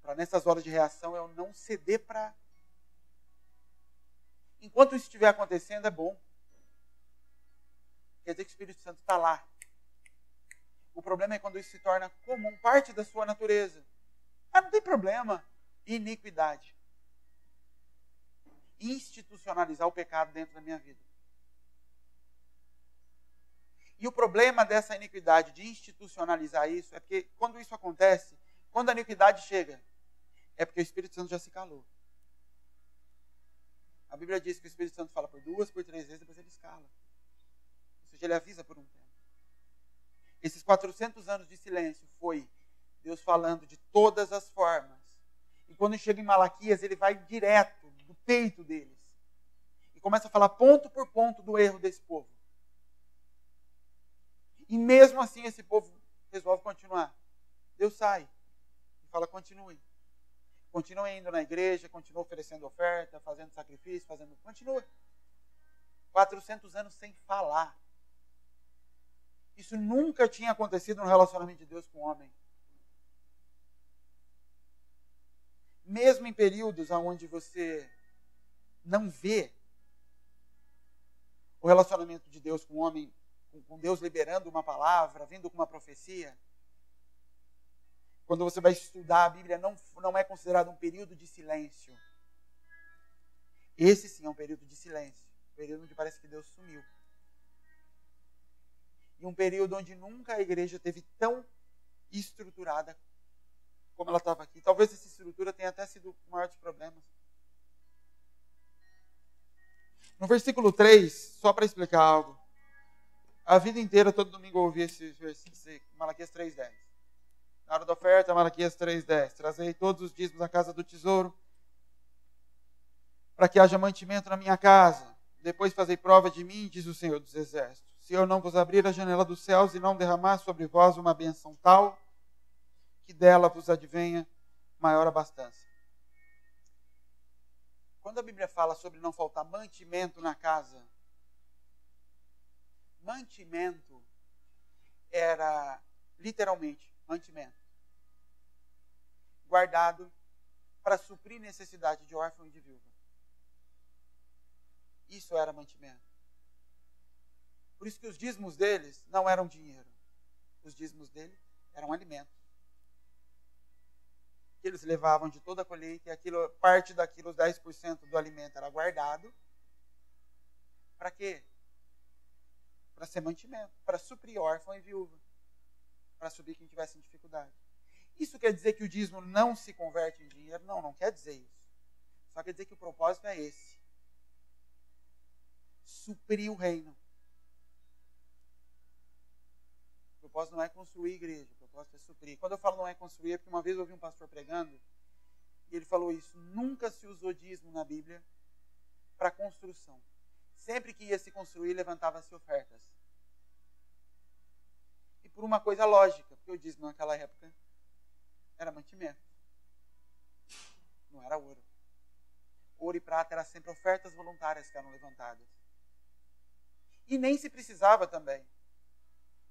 Para nessas horas de reação, eu não ceder para... Enquanto isso estiver acontecendo, é bom. Quer dizer que o Espírito Santo está lá. O problema é quando isso se torna comum, parte da sua natureza. Não tem problema. Iniquidade. Institucionalizar o pecado dentro da minha vida. E o problema dessa iniquidade, de institucionalizar isso, é porque quando isso acontece, quando a iniquidade chega, é porque o Espírito Santo já se calou. A Bíblia diz que o Espírito Santo fala por 2, por 3 vezes, depois ele escala. Ou seja, ele avisa por um tempo. Esses 400 anos de silêncio foi Deus falando de todas as formas. E quando chega em Malaquias, ele vai direto do peito deles. E começa a falar ponto por ponto do erro desse povo. E mesmo assim esse povo resolve continuar. Deus sai e fala, continue. Continua indo na igreja, continua oferecendo oferta, fazendo sacrifício, continua. 400 anos sem falar. Isso nunca tinha acontecido no relacionamento de Deus com o homem. Mesmo em períodos onde você não vê o relacionamento de Deus com o homem, com Deus liberando uma palavra, vindo com uma profecia, quando você vai estudar a Bíblia, não é considerado um período de silêncio. Esse sim é um período de silêncio. Um período onde parece que Deus sumiu. E um período onde nunca a igreja esteve tão estruturada como ela estava aqui. Talvez essa estrutura tenha até sido o maior dos problemas. No versículo 3, só para explicar algo. A vida inteira, todo domingo eu ouvi esse Malaquias 3:10. Na hora da oferta, Malaquias 3:10. Trazei todos os dízimos à casa do tesouro, para que haja mantimento na minha casa. Depois fazei prova de mim, diz o Senhor dos Exércitos. Se eu não vos abrir a janela dos céus e não derramar sobre vós uma bênção tal, que dela vos advenha maior abastança. Quando a Bíblia fala sobre não faltar mantimento na casa, mantimento era literalmente mantimento guardado para suprir necessidade de órfão e de viúva. Isso era mantimento. Por isso que os dízimos deles não eram dinheiro. Os dízimos deles eram alimentos. Que eles levavam de toda a colheita e parte daquilo, os 10% do alimento era guardado. Para quê? Para ser mantimento, para suprir órfão e viúva. Para suprir quem tivesse em dificuldade. Isso quer dizer que o dízimo não se converte em dinheiro? Não, não quer dizer isso. Só quer dizer que o propósito é esse. Suprir o reino. O propósito não é construir igreja, o propósito é suprir. Quando eu falo não é construir, é porque uma vez eu ouvi um pastor pregando, e ele falou isso, nunca se usou dízimo na Bíblia para construção. Sempre que ia se construir, levantava-se ofertas. E por uma coisa lógica, porque o dízimo naquela época era mantimento. Não era ouro. Ouro e prata eram sempre ofertas voluntárias que eram levantadas. E nem se precisava também.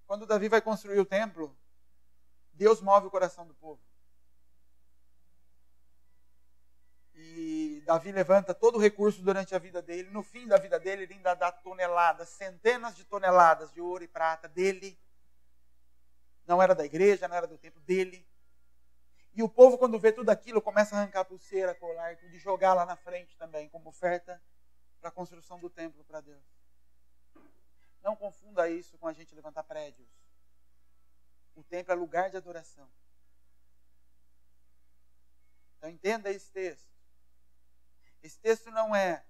Quando Davi vai construir o templo, Deus move o coração do povo. E Davi levanta todo o recurso durante a vida dele. No fim da vida dele, ele ainda dá toneladas, centenas de toneladas de ouro e prata dele. Não era da igreja, não era do templo dele. E o povo, quando vê tudo aquilo, começa a arrancar pulseira, colar, tudo, e jogar lá na frente também, como oferta para a construção do templo para Deus. Não confunda isso com a gente levantar prédios. O templo é lugar de adoração. Então entenda esse texto. Esse texto não é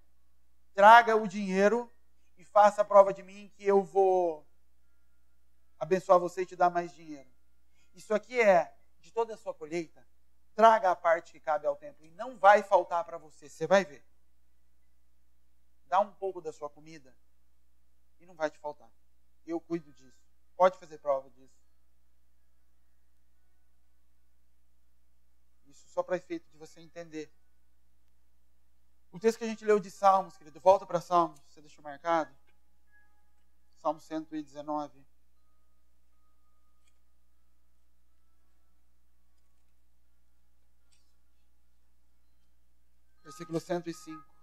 traga o dinheiro e faça a prova de mim que eu vou abençoar você e te dar mais dinheiro. Isso aqui é de toda a sua colheita, traga a parte que cabe ao templo e não vai faltar para você, você vai ver. Dá um pouco da sua comida e não vai te faltar. Eu cuido disso. Pode fazer prova disso. Isso só para efeito de você entender. O texto que a gente leu de Salmos, querido, volta para Salmos, você deixou marcado? Salmo 119. Versículo 105.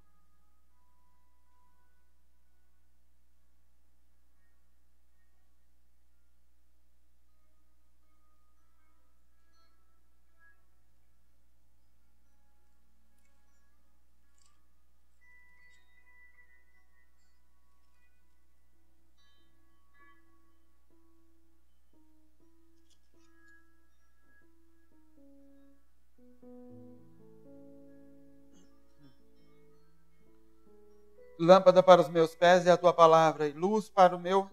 lâmpada para os meus pés é a tua palavra e luz para o meu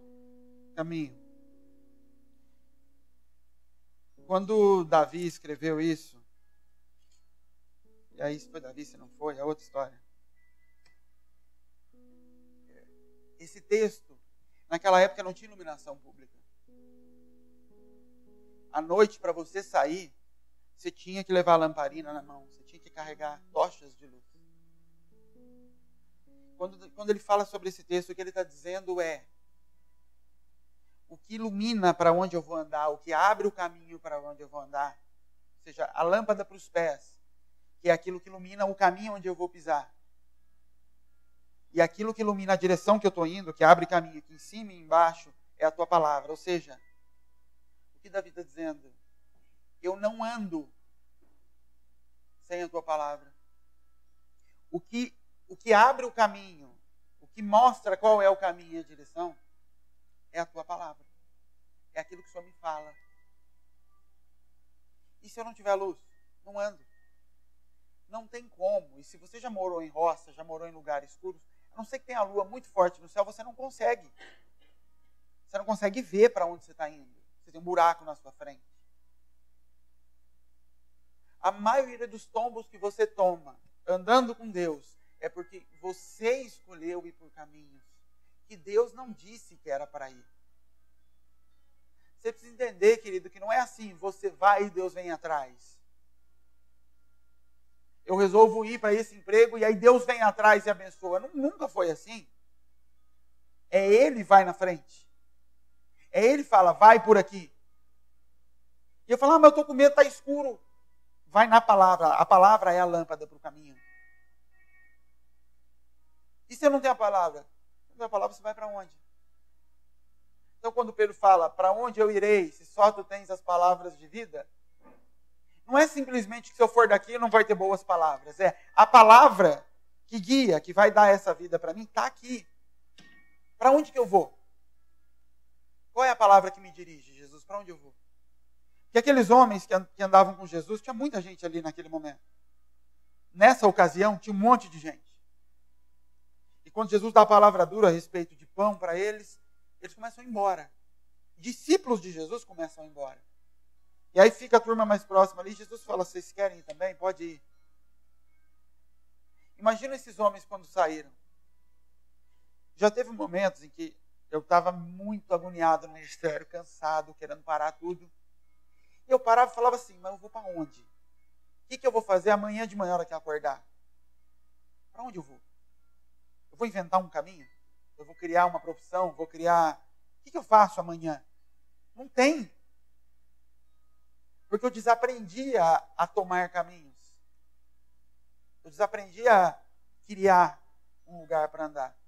caminho. Quando Davi escreveu isso, e aí se foi Davi, se não foi, é outra história. Esse texto, naquela época não tinha iluminação pública. À noite, para você sair, você tinha que levar a lamparina na mão, você tinha que carregar tochas de luz. Quando ele fala sobre esse texto, o que ele está dizendo é: o que ilumina para onde eu vou andar, o que abre o caminho para onde eu vou andar, ou seja, a lâmpada para os pés, que é aquilo que ilumina o caminho onde eu vou pisar. E aquilo que ilumina a direção que eu estou indo, que abre caminho aqui em cima e embaixo, é a tua palavra. Ou seja, o que Davi está dizendo? Eu não ando sem a tua palavra. O que abre o caminho, o que mostra qual é o caminho e a direção, é a tua palavra. É aquilo que o Senhor me fala. E se eu não tiver luz? Não ando. Não tem como. E se você já morou em roça, já morou em lugares escuros, a não ser que tenha a lua muito forte no céu, você não consegue. Você não consegue ver para onde você está indo. Você tem um buraco na sua frente. A maioria dos tombos que você toma, andando com Deus, é porque você escolheu ir por caminhos que Deus não disse que era para ir. Você precisa entender, querido, que não é assim, você vai e Deus vem atrás. Eu resolvo ir para esse emprego e aí Deus vem atrás e abençoa. Nunca foi assim. É Ele vai na frente. É Ele fala, vai por aqui. E eu falo, mas eu estou com medo, está escuro. Vai na palavra. A palavra é a lâmpada para o caminho. E se eu não tenho a palavra? Se não tem a palavra, você vai para onde? Então quando Pedro fala, para onde eu irei, se só tu tens as palavras de vida, não é simplesmente que se eu for daqui não vai ter boas palavras. É a palavra que guia, que vai dar essa vida para mim, está aqui. Para onde que eu vou? Qual é a palavra que me dirige, Jesus? Para onde eu vou? Porque aqueles homens que andavam com Jesus, tinha muita gente ali naquele momento. Nessa ocasião, tinha um monte de gente. E quando Jesus dá a palavra dura a respeito de pão para eles, eles começam a ir embora. Discípulos de Jesus começam a ir embora. E aí fica a turma mais próxima ali. Jesus fala, vocês querem ir também? Pode ir. Imagina esses homens quando saíram. Já teve momentos em que eu estava muito agoniado no ministério, cansado, querendo parar tudo. E eu parava e falava assim, mas eu vou para onde? O que eu vou fazer amanhã de manhã, na hora que eu acordar? Para onde eu vou? Eu vou inventar um caminho? Eu vou criar uma profissão? Vou criar... O que eu faço amanhã? Não tem. Porque eu desaprendi a tomar caminhos. Eu desaprendi a criar um lugar para andar.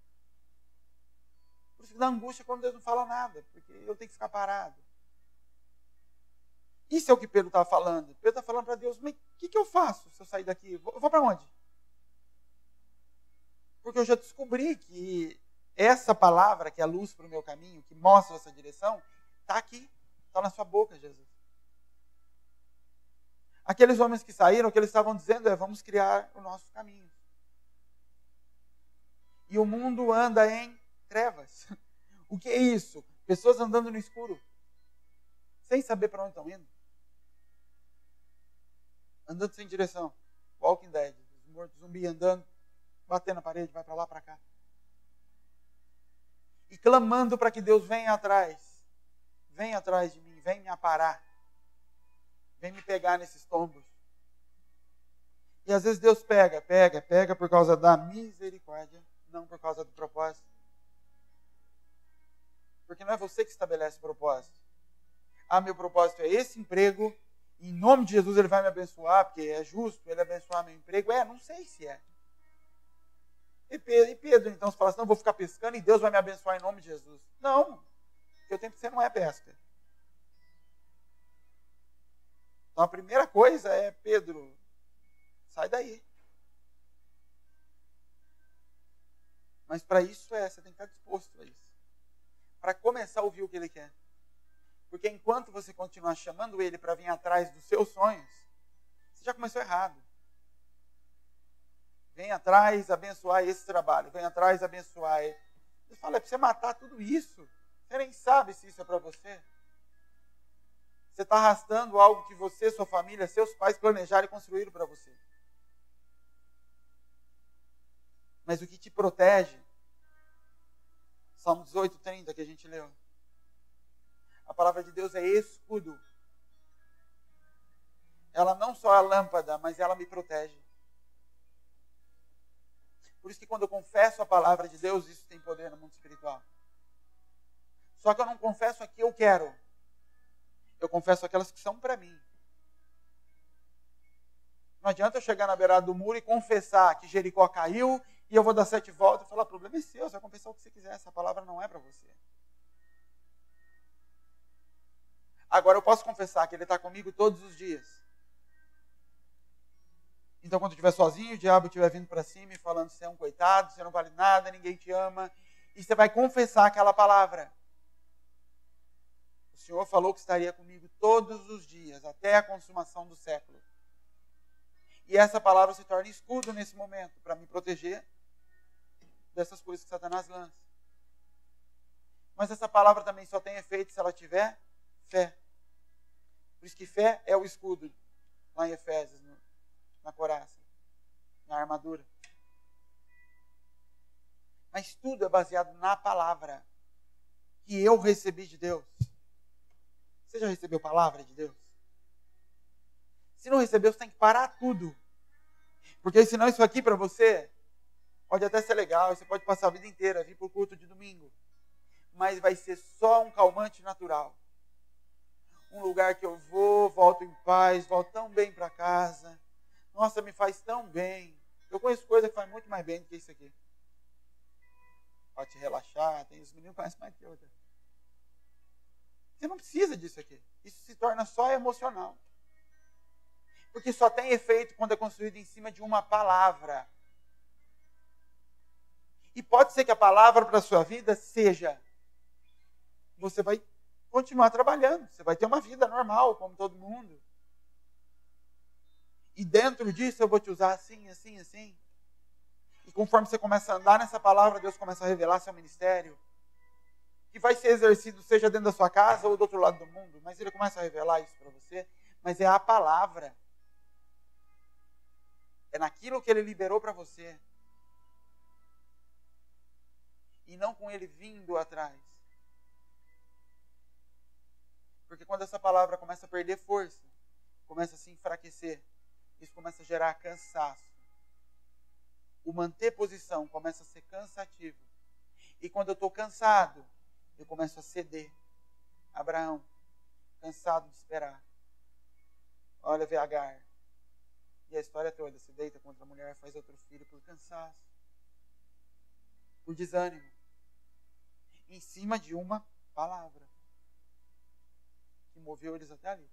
Por isso que dá angústia quando Deus não fala nada, porque eu tenho que ficar parado. Isso é o que Pedro está falando. Pedro está falando para Deus, mas o que eu faço se eu sair daqui? Eu vou para onde? Porque eu já descobri que essa palavra, que é a luz para o meu caminho, que mostra essa direção, está aqui, está na sua boca, Jesus. Aqueles homens que saíram, o que eles estavam dizendo é, vamos criar o nosso caminho. E o mundo anda em trevas. O que é isso? Pessoas andando no escuro, sem saber para onde estão indo. Andando sem direção. Walking Dead, os mortos zumbi andando, batendo na parede, vai para lá, para cá. E clamando para que Deus venha atrás. Venha atrás de mim, vem me aparar. Vem me pegar nesses tombos. E às vezes Deus pega por causa da misericórdia, não por causa do propósito. Porque não é você que estabelece o propósito. Ah, meu propósito é esse emprego, e em nome de Jesus ele vai me abençoar, porque é justo ele abençoar meu emprego. Não sei se é. E Pedro então fala assim, não, vou ficar pescando e Deus vai me abençoar em nome de Jesus. Não, o que eu tenho que ser não é pesca. Então a primeira coisa é, Pedro, sai daí. Mas para isso você tem que estar disposto a isso. Para começar a ouvir o que ele quer. Porque enquanto você continuar chamando ele para vir atrás dos seus sonhos, você já começou errado. vem atrás abençoar esse trabalho, vem atrás abençoar. Deus fala, é para você matar tudo isso. Você nem sabe se isso é para você. Você está arrastando algo que você, sua família, seus pais planejaram e construíram para você. Mas o que te protege, Salmo 18:30 que a gente leu. A palavra de Deus é escudo. Ela não só é lâmpada, mas ela me protege. Por isso que quando eu confesso a palavra de Deus, isso tem poder no mundo espiritual. Só que eu não confesso a que eu quero. Eu confesso aquelas que são para mim. Não adianta eu chegar na beirada do muro e confessar que Jericó caiu e eu vou dar 7 voltas e falar, o problema é seu, você vai confessar o que você quiser, essa palavra não é para você. Agora eu posso confessar que Ele está comigo todos os dias. Então quando eu estiver sozinho, o diabo estiver vindo para cima e falando, você é um coitado, você não vale nada, ninguém te ama, e você vai confessar aquela palavra. O Senhor falou que estaria comigo todos os dias, até a consumação do século. E essa palavra se torna escudo nesse momento, para me proteger dessas coisas que Satanás lança. Mas essa palavra também só tem efeito se ela tiver fé. Por isso que fé é o escudo, lá em Efésios, na couraça, na armadura. Mas tudo é baseado na palavra que eu recebi de Deus. Você já recebeu a palavra de Deus? Se não recebeu, você tem que parar tudo. Porque senão isso aqui para você pode até ser legal, você pode passar a vida inteira, vir para o culto de domingo. Mas vai ser só um calmante natural. Um lugar que eu vou, volto em paz, volto tão bem para casa. Nossa, me faz tão bem. Eu conheço coisa que faz muito mais bem do que isso aqui. Pode te relaxar, tem os meninos que conhecem mais que outra. Você não precisa disso aqui. Isso se torna só emocional. Porque só tem efeito quando é construído em cima de uma palavra. E pode ser que a palavra para a sua vida seja, você vai continuar trabalhando, você vai ter uma vida normal, como todo mundo. E dentro disso eu vou te usar assim, assim, assim. E conforme você começa a andar nessa palavra, Deus começa a revelar seu ministério. Que vai ser exercido, seja dentro da sua casa ou do outro lado do mundo. Mas Ele começa a revelar isso para você. Mas é a palavra. É naquilo que Ele liberou para você. E não com Ele vindo atrás. Porque quando essa palavra começa a perder força, começa a se enfraquecer, isso começa a gerar cansaço. O manter posição começa a ser cansativo. E quando eu estou cansado, eu começo a ceder. Abraão, cansado de esperar. Olha Agar. E a história toda, se deita contra a mulher, faz outro filho por cansaço. Por desânimo. Em cima de uma palavra. Que moveu eles até ali.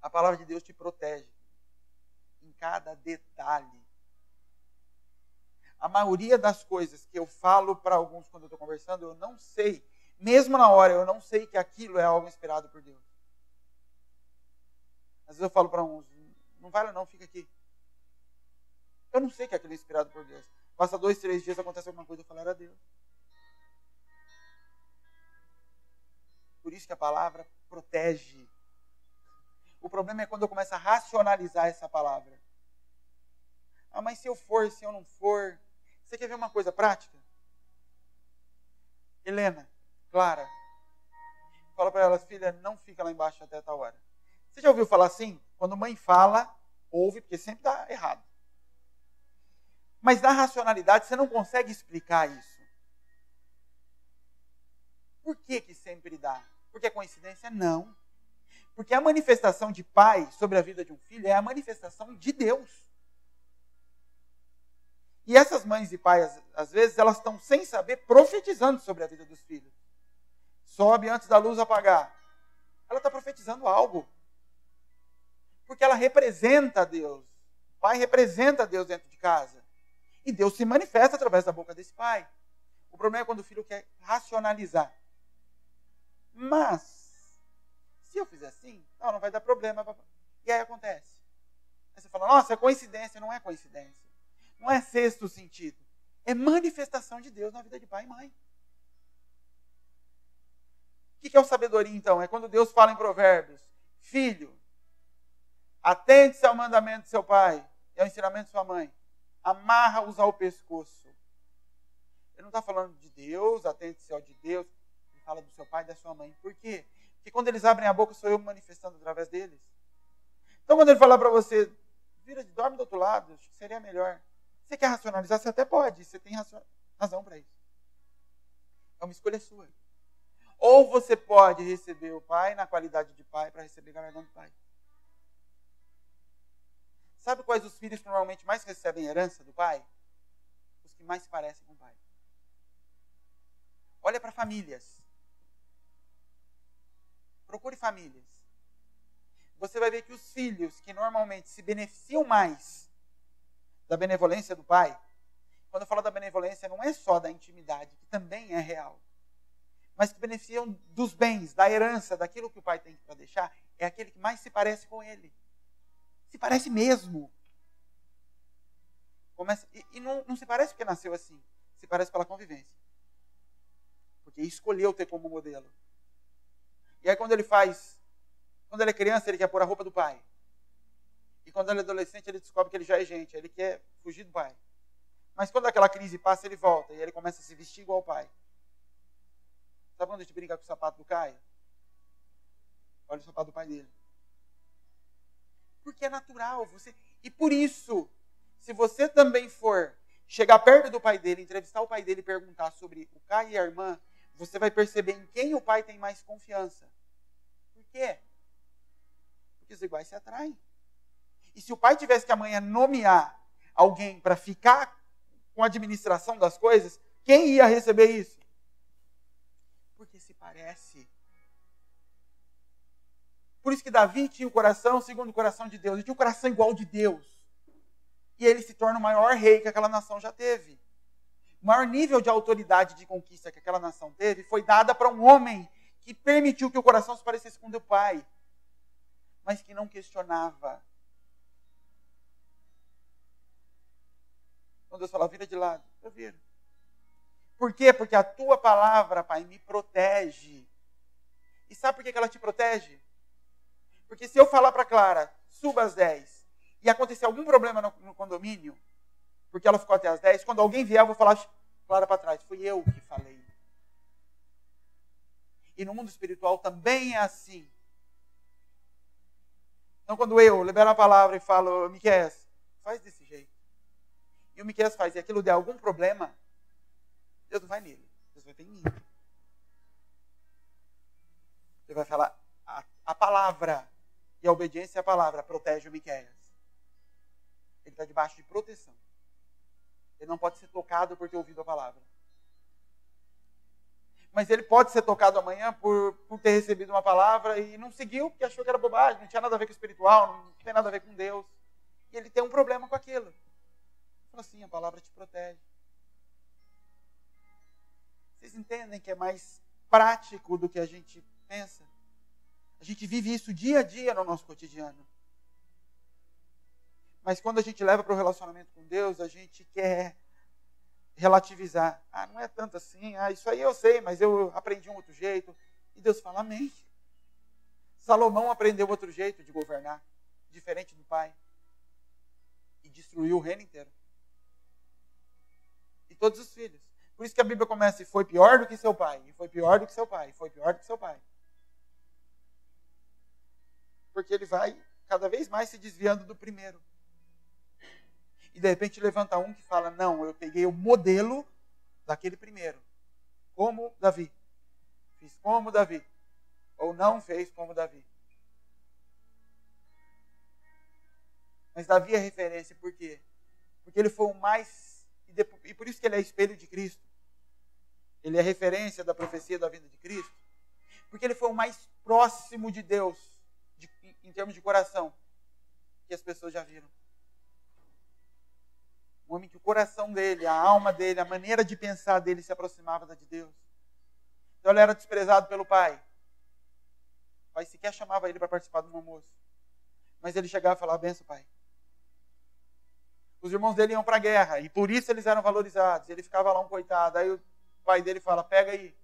A palavra de Deus te protege. Em cada detalhe. A maioria das coisas que eu falo para alguns quando eu estou conversando, eu não sei. Mesmo na hora, eu não sei que aquilo é algo inspirado por Deus. Às vezes eu falo para uns, não vale não, fica aqui. Eu não sei que aquilo é inspirado por Deus. Passa 2, 3 dias, acontece alguma coisa, eu falo, era Deus. Por isso que a palavra protege. O problema é quando eu começo a racionalizar essa palavra. Ah, mas se eu for, se eu não for... Você quer ver uma coisa prática? Helena, Clara, fala para elas, filha, não fica lá embaixo até tal hora. Você já ouviu falar assim? Quando mãe fala, ouve, porque sempre dá errado. Mas na racionalidade você não consegue explicar isso. Por que sempre dá? Porque é coincidência? Não. Porque a manifestação de pai sobre a vida de um filho é a manifestação de Deus. E essas mães e pais, às vezes, elas estão sem saber, profetizando sobre a vida dos filhos. Sobe antes da luz apagar. Ela está profetizando algo. Porque ela representa Deus. O pai representa Deus dentro de casa. E Deus se manifesta através da boca desse pai. O problema é quando o filho quer racionalizar. Mas, se eu fizer assim, não vai dar problema. E aí acontece. Aí você fala, nossa, é coincidência. Não é coincidência. Não é sexto sentido. É manifestação de Deus na vida de pai e mãe. O que é o sabedoria, então? É quando Deus fala em Provérbios, filho, atente-se ao mandamento de seu pai e ao ensinamento de sua mãe. Amarra-os ao pescoço. Ele não está falando de Deus, atente-se ao de Deus. Ele fala do seu pai e da sua mãe. Por quê? Porque quando eles abrem a boca, sou eu me manifestando através deles. Então, quando ele falar para você, dorme do outro lado, acho que seria melhor. Você quer racionalizar? Você até pode. Você tem razão para isso. É uma escolha sua. Ou você pode receber o pai na qualidade de pai para receber galardão do pai. Sabe quais os filhos que normalmente mais recebem herança do pai? Os que mais se parecem com o pai. Olha para famílias. Procure famílias. Você vai ver que os filhos que normalmente se beneficiam mais da benevolência do pai, quando eu falo da benevolência, não é só da intimidade, que também é real, mas que beneficiam dos bens, da herança, daquilo que o pai tem para deixar, é aquele que mais se parece com ele. Se parece mesmo. E não se parece porque nasceu assim, se parece pela convivência. Porque escolheu ter como modelo. E aí quando ele é criança, ele quer pôr a roupa do pai. E quando ele é adolescente, ele descobre que ele já é gente, ele quer fugir do pai. Mas quando aquela crise passa, ele volta e ele começa a se vestir igual ao pai. Sabe quando a gente brinca com o sapato do Caio? Olha o sapato do pai dele. Porque é natural. E por isso, se você também for chegar perto do pai dele, entrevistar o pai dele e perguntar sobre o Caio e a irmã, você vai perceber em quem o pai tem mais confiança. Por quê? Porque os iguais se atraem. E se o pai tivesse que amanhã nomear alguém para ficar com a administração das coisas, quem ia receber isso? Porque se parece. Por isso que Davi tinha o coração segundo o coração de Deus. Ele tinha o coração igual de Deus. E ele se torna o maior rei que aquela nação já teve. O maior nível de autoridade de conquista que aquela nação teve foi dada para um homem que permitiu que o coração se parecesse com o do pai, mas que não questionava. Quando Deus fala, vira de lado, eu viro. Por quê? Porque a tua palavra, pai, me protege. E sabe por que ela te protege? Porque se eu falar para Clara, suba às 10, e acontecer algum problema no condomínio, porque ela ficou até às 10, quando alguém vier, eu vou falar, Clara, para trás, fui eu que falei. E no mundo espiritual também é assim. Então, quando eu libero a palavra e falo, Miqueias, faz desse jeito. E o Miqueias faz, e aquilo der algum problema, Deus não vai nele, Deus vai ter em mim. Ele vai falar, a palavra e a obediência à palavra protege o Miqueias. Ele está debaixo de proteção. Ele não pode ser tocado por ter ouvido a palavra. Mas ele pode ser tocado amanhã por ter recebido uma palavra e não seguiu, porque achou que era bobagem, não tinha nada a ver com o espiritual, não tem nada a ver com Deus. E ele tem um problema com aquilo. Ele falou assim, a palavra te protege. Vocês entendem que é mais prático do que a gente pensa? A gente vive isso dia a dia no nosso cotidiano. Mas quando a gente leva para o relacionamento com Deus, a gente quer relativizar. Ah, não é tanto assim. Ah, isso aí eu sei, mas eu aprendi um outro jeito. E Deus fala, amém. Salomão aprendeu outro jeito de governar, diferente do pai. E destruiu o reino inteiro. E todos os filhos. Por isso que a Bíblia começa, e foi pior do que seu pai, e foi pior do que seu pai, e foi pior do que seu pai. Porque ele vai cada vez mais se desviando do primeiro. E de repente levanta um que fala, não, eu peguei o modelo daquele primeiro. Como Davi. Fiz como Davi. Ou não fez como Davi. Mas Davi é referência, por quê? Porque ele foi o mais... E por isso que ele é espelho de Cristo. Ele é referência da profecia da vinda de Cristo. Porque ele foi o mais próximo de Deus, em termos de coração, que as pessoas já viram. Um homem que o coração dele, a alma dele, a maneira de pensar dele se aproximava da de Deus. Então ele era desprezado pelo pai. O pai sequer chamava ele para participar de um almoço. Mas ele chegava e falava, benção, pai. Os irmãos dele iam para a guerra e por isso eles eram valorizados. Ele ficava lá um coitado. Aí o pai dele fala, pega aí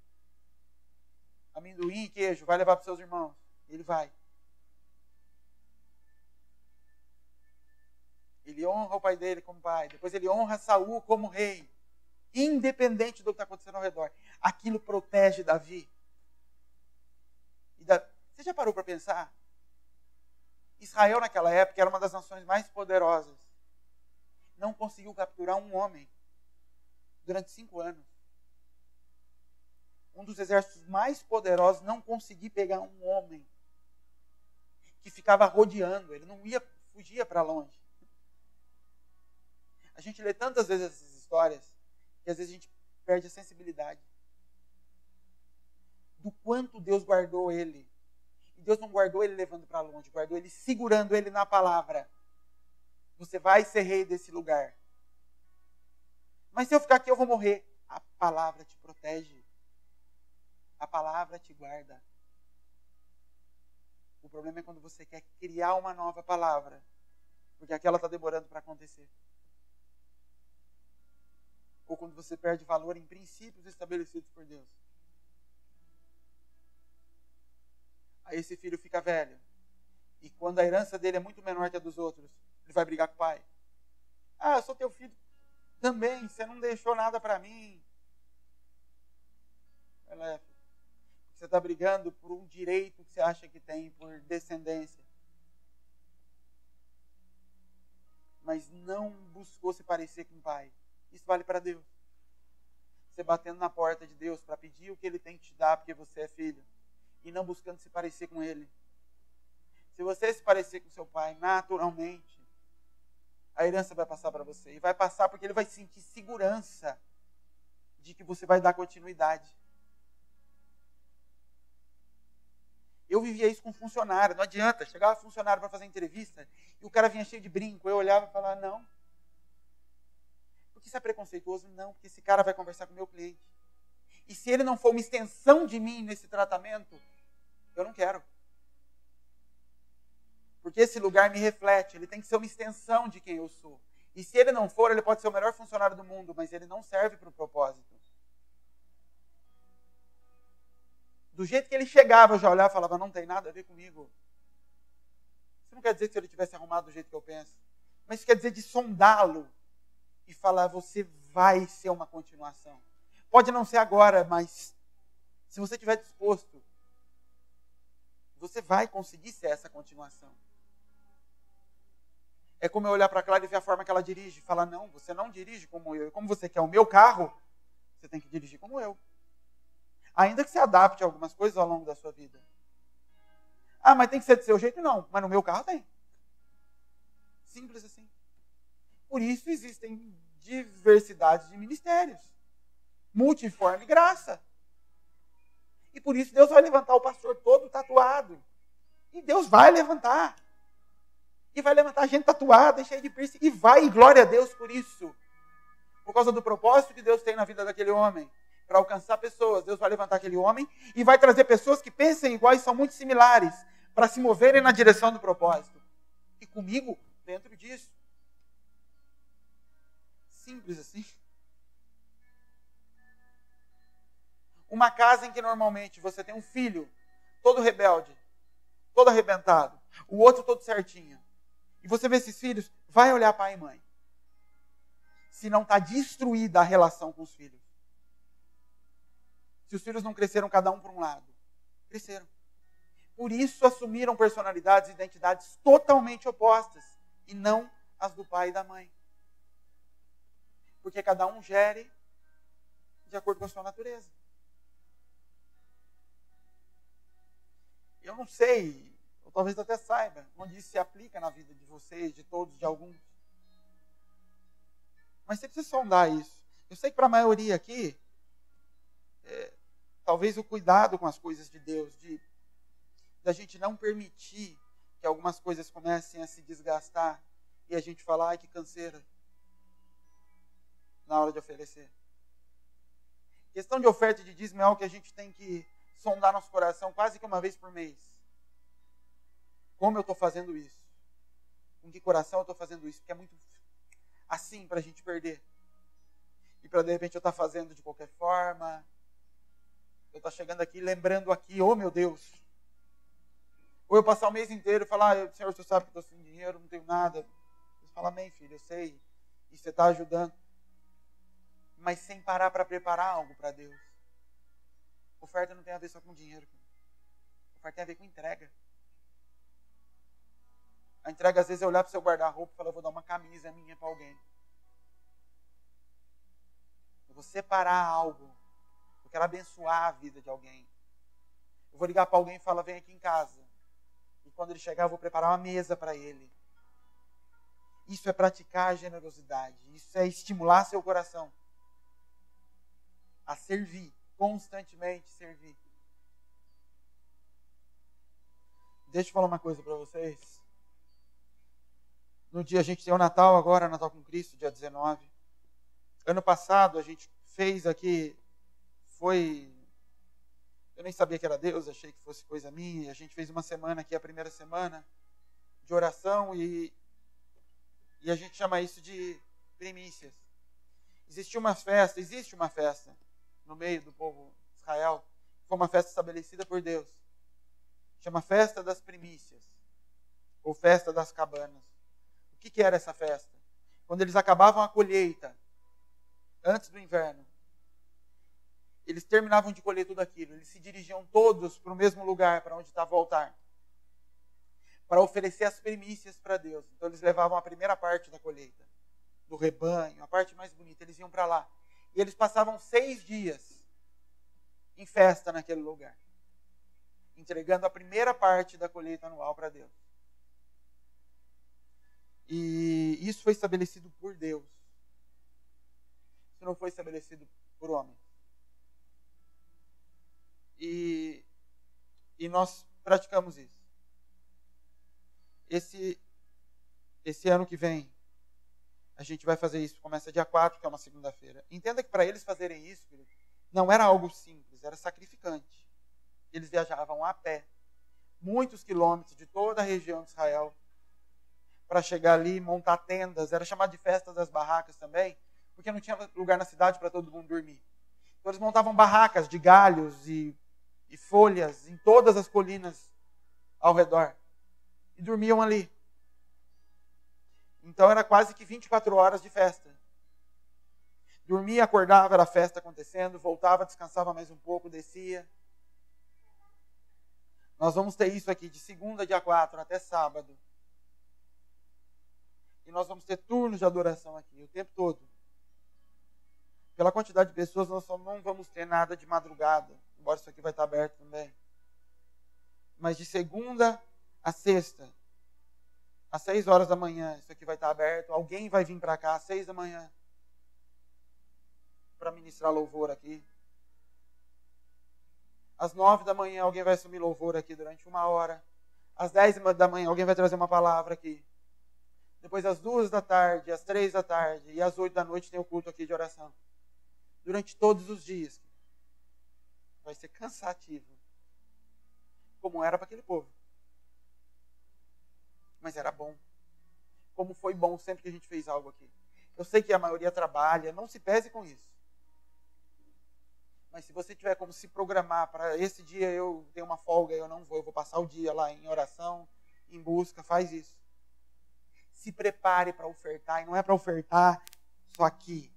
amendoim e queijo, vai levar para os seus irmãos. E ele vai. Ele honra o pai dele como pai. Depois ele honra Saul como rei. Independente do que está acontecendo ao redor. Aquilo protege Davi. Você já parou para pensar? Israel naquela época era uma das nações mais poderosas. Não conseguiu capturar um homem durante 5 anos. Um dos exércitos mais poderosos não conseguiu pegar um homem que ficava rodeando. Ele não fugia para longe. A gente lê tantas vezes essas histórias que às vezes a gente perde a sensibilidade do quanto Deus guardou ele. E Deus não guardou ele levando para longe, guardou ele segurando ele na palavra. Você vai ser rei desse lugar. Mas se eu ficar aqui eu vou morrer. A palavra te protege. A palavra te guarda. O problema é quando você quer criar uma nova palavra, porque aquela está demorando para acontecer. Ou quando você perde valor em princípios estabelecidos por Deus. Aí esse filho fica velho. E quando a herança dele é muito menor que a dos outros, ele vai brigar com o pai. Ah, eu sou teu filho também, você não deixou nada para mim. Você está brigando por um direito que você acha que tem, por descendência. Mas não buscou se parecer com o pai. Isso vale para Deus. Você batendo na porta de Deus para pedir o que Ele tem que te dar porque você é filho. E não buscando se parecer com Ele. Se você se parecer com seu pai, naturalmente, a herança vai passar para você. E vai passar porque Ele vai sentir segurança de que você vai dar continuidade. Eu vivia isso com funcionário. Não adianta. Chegava funcionário para fazer entrevista e o cara vinha cheio de brinco. Eu olhava e falava, não. Porque isso é preconceituoso? Não, porque esse cara vai conversar com o meu cliente. E se ele não for uma extensão de mim nesse tratamento, eu não quero. Porque esse lugar me reflete, ele tem que ser uma extensão de quem eu sou. E se ele não for, ele pode ser o melhor funcionário do mundo, mas ele não serve para o propósito. Do jeito que ele chegava, eu já olhava e falava, não tem nada a ver comigo. Isso não quer dizer que se ele tivesse arrumado do jeito que eu penso. Mas isso quer dizer de sondá-lo e falar, você vai ser uma continuação. Pode não ser agora, mas se você estiver disposto, você vai conseguir ser essa continuação. É como eu olhar para a Clara e ver a forma que ela dirige. Falar, não, você não dirige como eu. E como você quer o meu carro, você tem que dirigir como eu. Ainda que se adapte a algumas coisas ao longo da sua vida. Ah, mas tem que ser do seu jeito? Não, mas no meu carro tem. Simples assim. Por isso existem diversidades de ministérios. Multiforme graça. E por isso Deus vai levantar o pastor todo tatuado. E Deus vai levantar. E vai levantar gente tatuada, cheia de piercing. E vai, e glória a Deus por isso. Por causa do propósito que Deus tem na vida daquele homem. Para alcançar pessoas. Deus vai levantar aquele homem e vai trazer pessoas que pensem igual e são muito similares. Para se moverem na direção do propósito. E comigo, dentro disso. Simples assim. Uma casa em que normalmente você tem um filho todo rebelde, todo arrebentado, o outro todo certinho. E você vê esses filhos, vai olhar pai e mãe. Se não está destruída a relação com os filhos. Se os filhos não cresceram cada um por um lado. Cresceram. Por isso assumiram personalidades e identidades totalmente opostas. E não as do pai e da mãe. Porque cada um gere de acordo com a sua natureza. Eu não sei, ou talvez até saiba, onde isso se aplica na vida de vocês, de todos, de alguns. Mas você precisa sondar isso. Eu sei que para a maioria aqui, talvez o cuidado com as coisas de Deus, da gente não permitir que algumas coisas comecem a se desgastar e a gente falar, ai que canseira, na hora de oferecer. Questão de oferta e de dízimo é algo que a gente tem que sondar nosso coração quase que uma vez por mês. Como eu estou fazendo isso? Com que coração eu estou fazendo isso? Porque assim para a gente perder. E para de repente eu estar fazendo de qualquer forma. Eu estar chegando aqui, lembrando aqui, oh meu Deus. Ou eu passar o mês inteiro e falar, Senhor, você sabe que eu estou sem dinheiro, não tenho nada. Você fala, amém, filho, eu sei. E você está ajudando. Mas sem parar para preparar algo para Deus. Oferta não tem a ver só com dinheiro. Oferta tem a ver com entrega. A entrega, às vezes, é olhar para o seu guarda-roupa e falar, eu vou dar uma camisa minha para alguém. Eu vou separar algo. Eu quero abençoar a vida de alguém. Eu vou ligar para alguém e falar, vem aqui em casa. E quando ele chegar, eu vou preparar uma mesa para ele. Isso é praticar a generosidade. Isso é estimular seu coração a servir. Constantemente servir. Deixa eu falar uma coisa para vocês. No dia a gente tem o Natal agora, Natal com Cristo, dia 19. Ano passado a gente fez aqui, eu nem sabia que era Deus, achei que fosse coisa minha. A gente fez uma semana aqui, a primeira semana de oração e a gente chama isso de primícias. Existe uma festa no meio do povo de Israel, foi uma festa estabelecida por Deus. Chama Festa das Primícias, ou Festa das Cabanas. O que era essa festa? Quando eles acabavam a colheita, antes do inverno, eles terminavam de colher tudo aquilo, eles se dirigiam todos para o mesmo lugar, para onde estava o altar, para oferecer as primícias para Deus. Então eles levavam a primeira parte da colheita, do rebanho, a parte mais bonita, eles iam para lá. E eles passavam 6 dias em festa naquele lugar, entregando a primeira parte da colheita anual para Deus. E isso foi estabelecido por Deus. Isso não foi estabelecido por homens. E nós praticamos isso. Esse ano que vem, a gente vai fazer isso. Começa dia 4, que é uma segunda-feira. Entenda que para eles fazerem isso, não era algo simples, era sacrificante. Eles viajavam a pé, muitos quilômetros de toda a região de Israel, para chegar ali, montar tendas. Era chamado de Festa das Barracas também, porque não tinha lugar na cidade para todo mundo dormir. Então eles montavam barracas de galhos e folhas em todas as colinas ao redor. E dormiam ali. Então era quase que 24 horas de festa. Dormia, acordava, era festa acontecendo, voltava, descansava mais um pouco, descia. Nós vamos ter isso aqui de segunda, dia 4, até sábado. E nós vamos ter turnos de adoração aqui, o tempo todo. Pela quantidade de pessoas, nós só não vamos ter nada de madrugada. Embora isso aqui vai estar aberto também. Mas de segunda a sexta, às 6 horas da manhã, isso aqui vai estar aberto. Alguém vai vir para cá às 6 da manhã para ministrar louvor aqui. Às 9 da manhã, alguém vai assumir louvor aqui durante 1 hora. Às 10 da manhã, alguém vai trazer uma palavra aqui. Depois, às 2 da tarde, às 3 da tarde e às 8 da noite tem o culto aqui de oração. Durante todos os dias. Vai ser cansativo. Como era para aquele povo. Mas era bom. Como foi bom sempre que a gente fez algo aqui. Eu sei que a maioria trabalha, não se pese com isso. Mas se você tiver como se programar para esse dia eu tenho uma folga, eu não vou, eu vou passar o dia lá em oração, em busca, faz isso. Se prepare para ofertar, e não é para ofertar só aqui.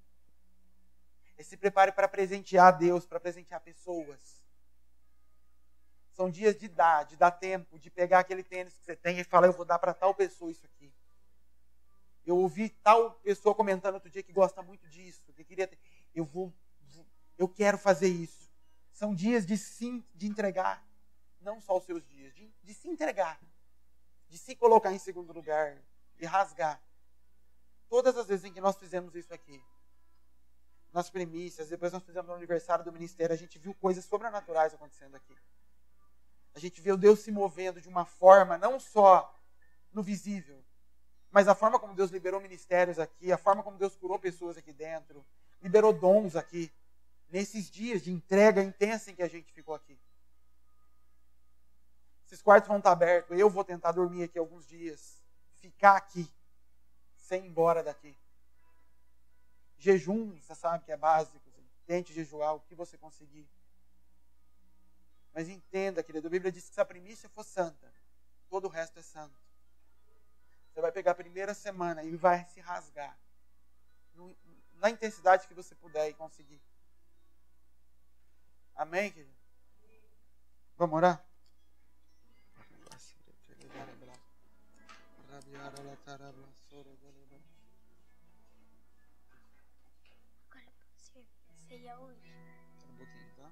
É se prepare para presentear a Deus, para presentear pessoas. São dias de dar tempo, de pegar aquele tênis que você tem e falar, eu vou dar para tal pessoa isso aqui. Eu ouvi tal pessoa comentando outro dia que gosta muito disso, que queria ter. Eu quero fazer isso. São dias de entregar, não só os seus dias, de se entregar, de se colocar em segundo lugar, de rasgar. Todas as vezes em que nós fizemos isso aqui, nas primícias, depois nós fizemos no aniversário do ministério, a gente viu coisas sobrenaturais acontecendo aqui. A gente viu Deus se movendo de uma forma, não só no visível, mas a forma como Deus liberou ministérios aqui, a forma como Deus curou pessoas aqui dentro, liberou dons aqui, nesses dias de entrega intensa em que a gente ficou aqui. Esses quartos vão estar abertos, eu vou tentar dormir aqui alguns dias, ficar aqui, sem ir embora daqui. Jejum, você sabe que é básico. Tente jejuar o que você conseguir. Mas entenda, querido, a Bíblia diz que se a primícia for santa, todo o resto é santo. Você vai pegar a primeira semana e vai se rasgar. Na intensidade que você puder e conseguir. Amém, querido? Vamos orar?
Ceia hoje.
Um pouquinho, tá?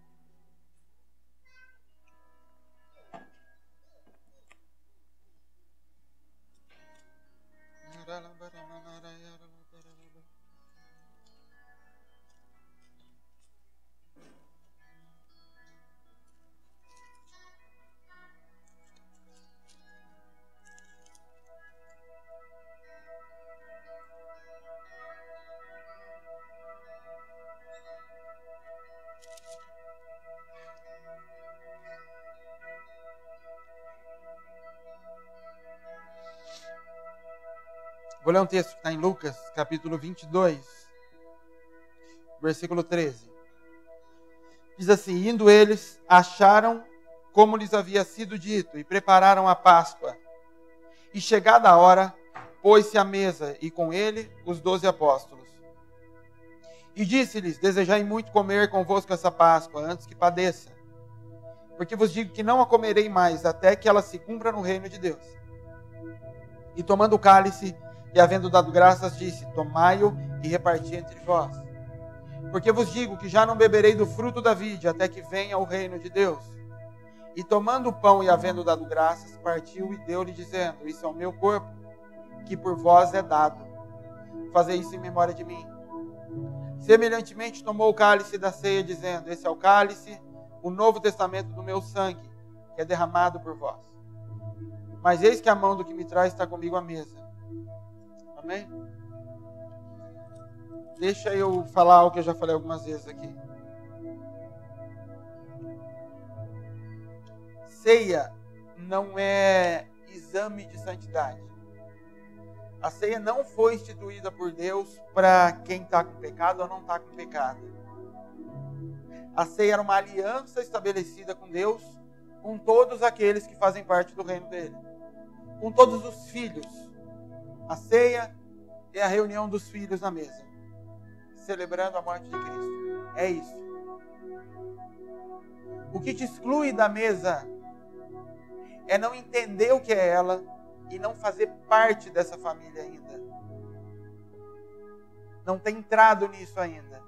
Vou ler um texto que está em Lucas, capítulo 22, versículo 13. Diz assim: indo eles, acharam como lhes havia sido dito, e prepararam a Páscoa. E chegada a hora, pôs-se à mesa, e com ele os 12 apóstolos. E disse-lhes: desejai muito comer convosco essa Páscoa, antes que padeça. Porque vos digo que não a comerei mais, até que ela se cumpra no reino de Deus. E tomando o cálice, e havendo dado graças, disse: tomai-o e reparti entre vós. Porque vos digo que já não beberei do fruto da vide, até que venha o reino de Deus. E tomando o pão e havendo dado graças, partiu e deu-lhe, dizendo: isso é o meu corpo, que por vós é dado. Fazei isso em memória de mim. Semelhantemente tomou o cálice da ceia, dizendo: esse é o cálice, o novo testamento do meu sangue, que é derramado por vós. Mas eis que a mão do que me traz está comigo à mesa. Amém? Deixa eu falar algo que eu já falei algumas vezes aqui. Ceia não é exame de santidade. A ceia não foi instituída por Deus para quem está com pecado ou não está com pecado. A ceia era uma aliança estabelecida com Deus, com todos aqueles que fazem parte do reino dele. Com todos os filhos. A ceia é a reunião dos filhos na mesa, celebrando a morte de Cristo. É isso. O que te exclui da mesa é não entender o que é ela e não fazer parte dessa família ainda. Não tem entrado nisso ainda.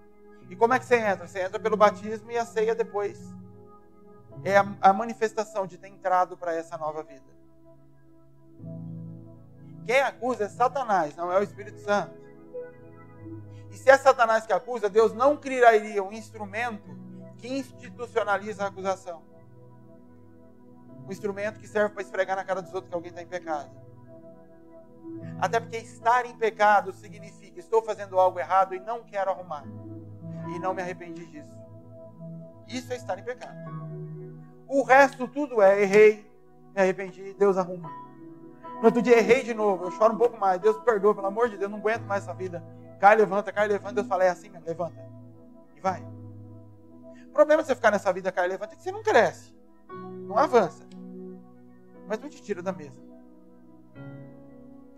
E como é que você entra? Você entra pelo batismo e a ceia depois. É a manifestação de ter entrado para essa nova vida. Quem acusa é Satanás, não é o Espírito Santo. E se é Satanás que acusa, Deus não criaria um instrumento que institucionaliza a acusação. Um instrumento que serve para esfregar na cara dos outros que alguém está em pecado. Até porque estar em pecado significa: estou fazendo algo errado e não quero arrumar. E não me arrependi disso. Isso é estar em pecado. O resto tudo é: errei, me arrependi, Deus arruma. No outro dia errei de novo, eu choro um pouco mais, Deus me perdoa, pelo amor de Deus, não aguento mais essa vida. Cai, levanta, Deus fala: é assim mesmo, levanta. E vai. O problema de você ficar nessa vida, cai, levanta, é que você não cresce. Não avança. Mas não te tira da mesa.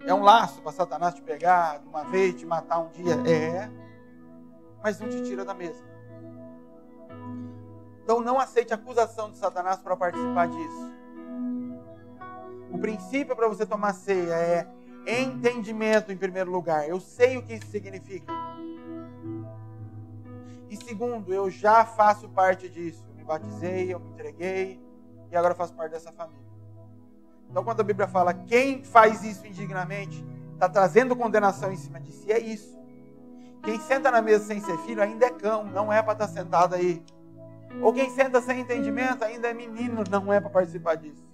É um laço para Satanás te pegar de uma vez, te matar um dia. É. Mas não te tira da mesa. Então não aceite a acusação de Satanás para participar disso. O princípio para você tomar ceia é entendimento em primeiro lugar. Eu sei o que isso significa. E segundo, eu já faço parte disso. Eu me batizei, eu me entreguei e agora faço parte dessa família. Então quando a Bíblia fala quem faz isso indignamente, está trazendo condenação em cima de si, é isso. Quem senta na mesa sem ser filho ainda é cão, não é para estar sentado aí. Ou quem senta sem entendimento ainda é menino, não é para participar disso.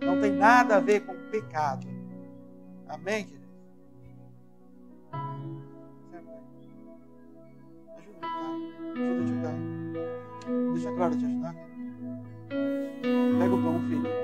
Não tem nada a ver com pecado. Amém, querido? Ajuda, tá? Ajuda a ajudar. Deixa a Clara te ajudar. Pega o pão, filho.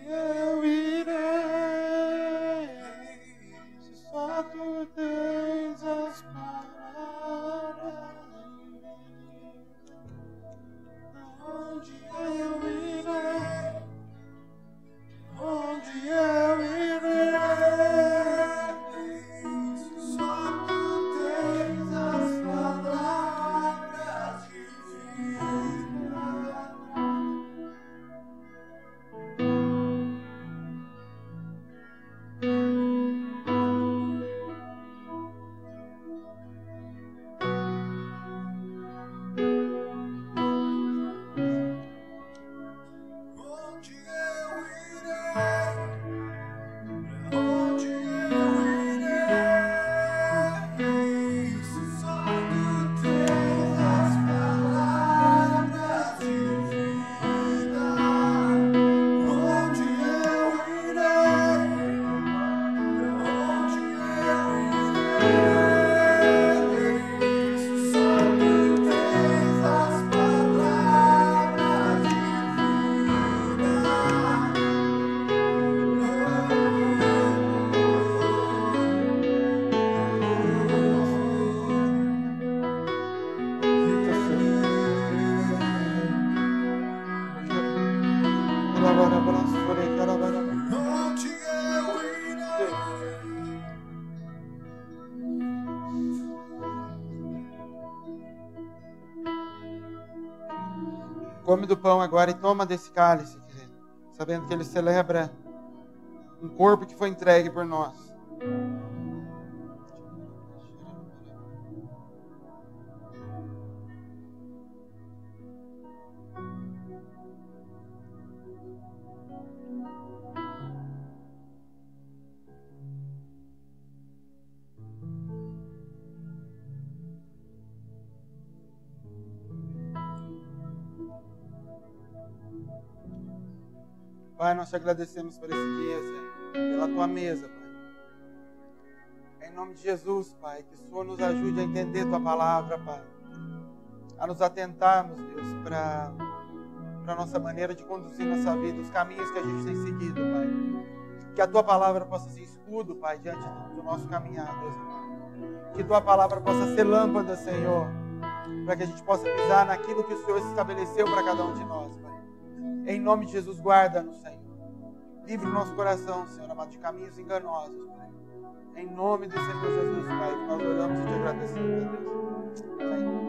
Eu irei, se só tu tens as palavras. Onde eu irei, onde eu irei, se só tu tens as palavras de vida. Come do pão agora e toma desse cálice, querido, sabendo que ele celebra um corpo que foi entregue por nós. Pai, nós te agradecemos por esse dia, Senhor, pela tua mesa, Pai. Em nome de Jesus, Pai, que o Senhor nos ajude a entender tua palavra, Pai. A nos atentarmos, Deus, para a nossa maneira de conduzir nossa vida, os caminhos que a gente tem seguido, Pai. Que a tua palavra possa ser escudo, Pai, diante do nosso caminhar, Deus. Que tua palavra possa ser lâmpada, Senhor, para que a gente possa pisar naquilo que o Senhor estabeleceu para cada um de nós, Pai. Em nome de Jesus, guarda-nos, Senhor. Livre o nosso coração, Senhor, amado, de caminhos enganosos, Pai. Em nome do Senhor Jesus, Pai, que nós oramos e te agradecemos, Deus. Amém.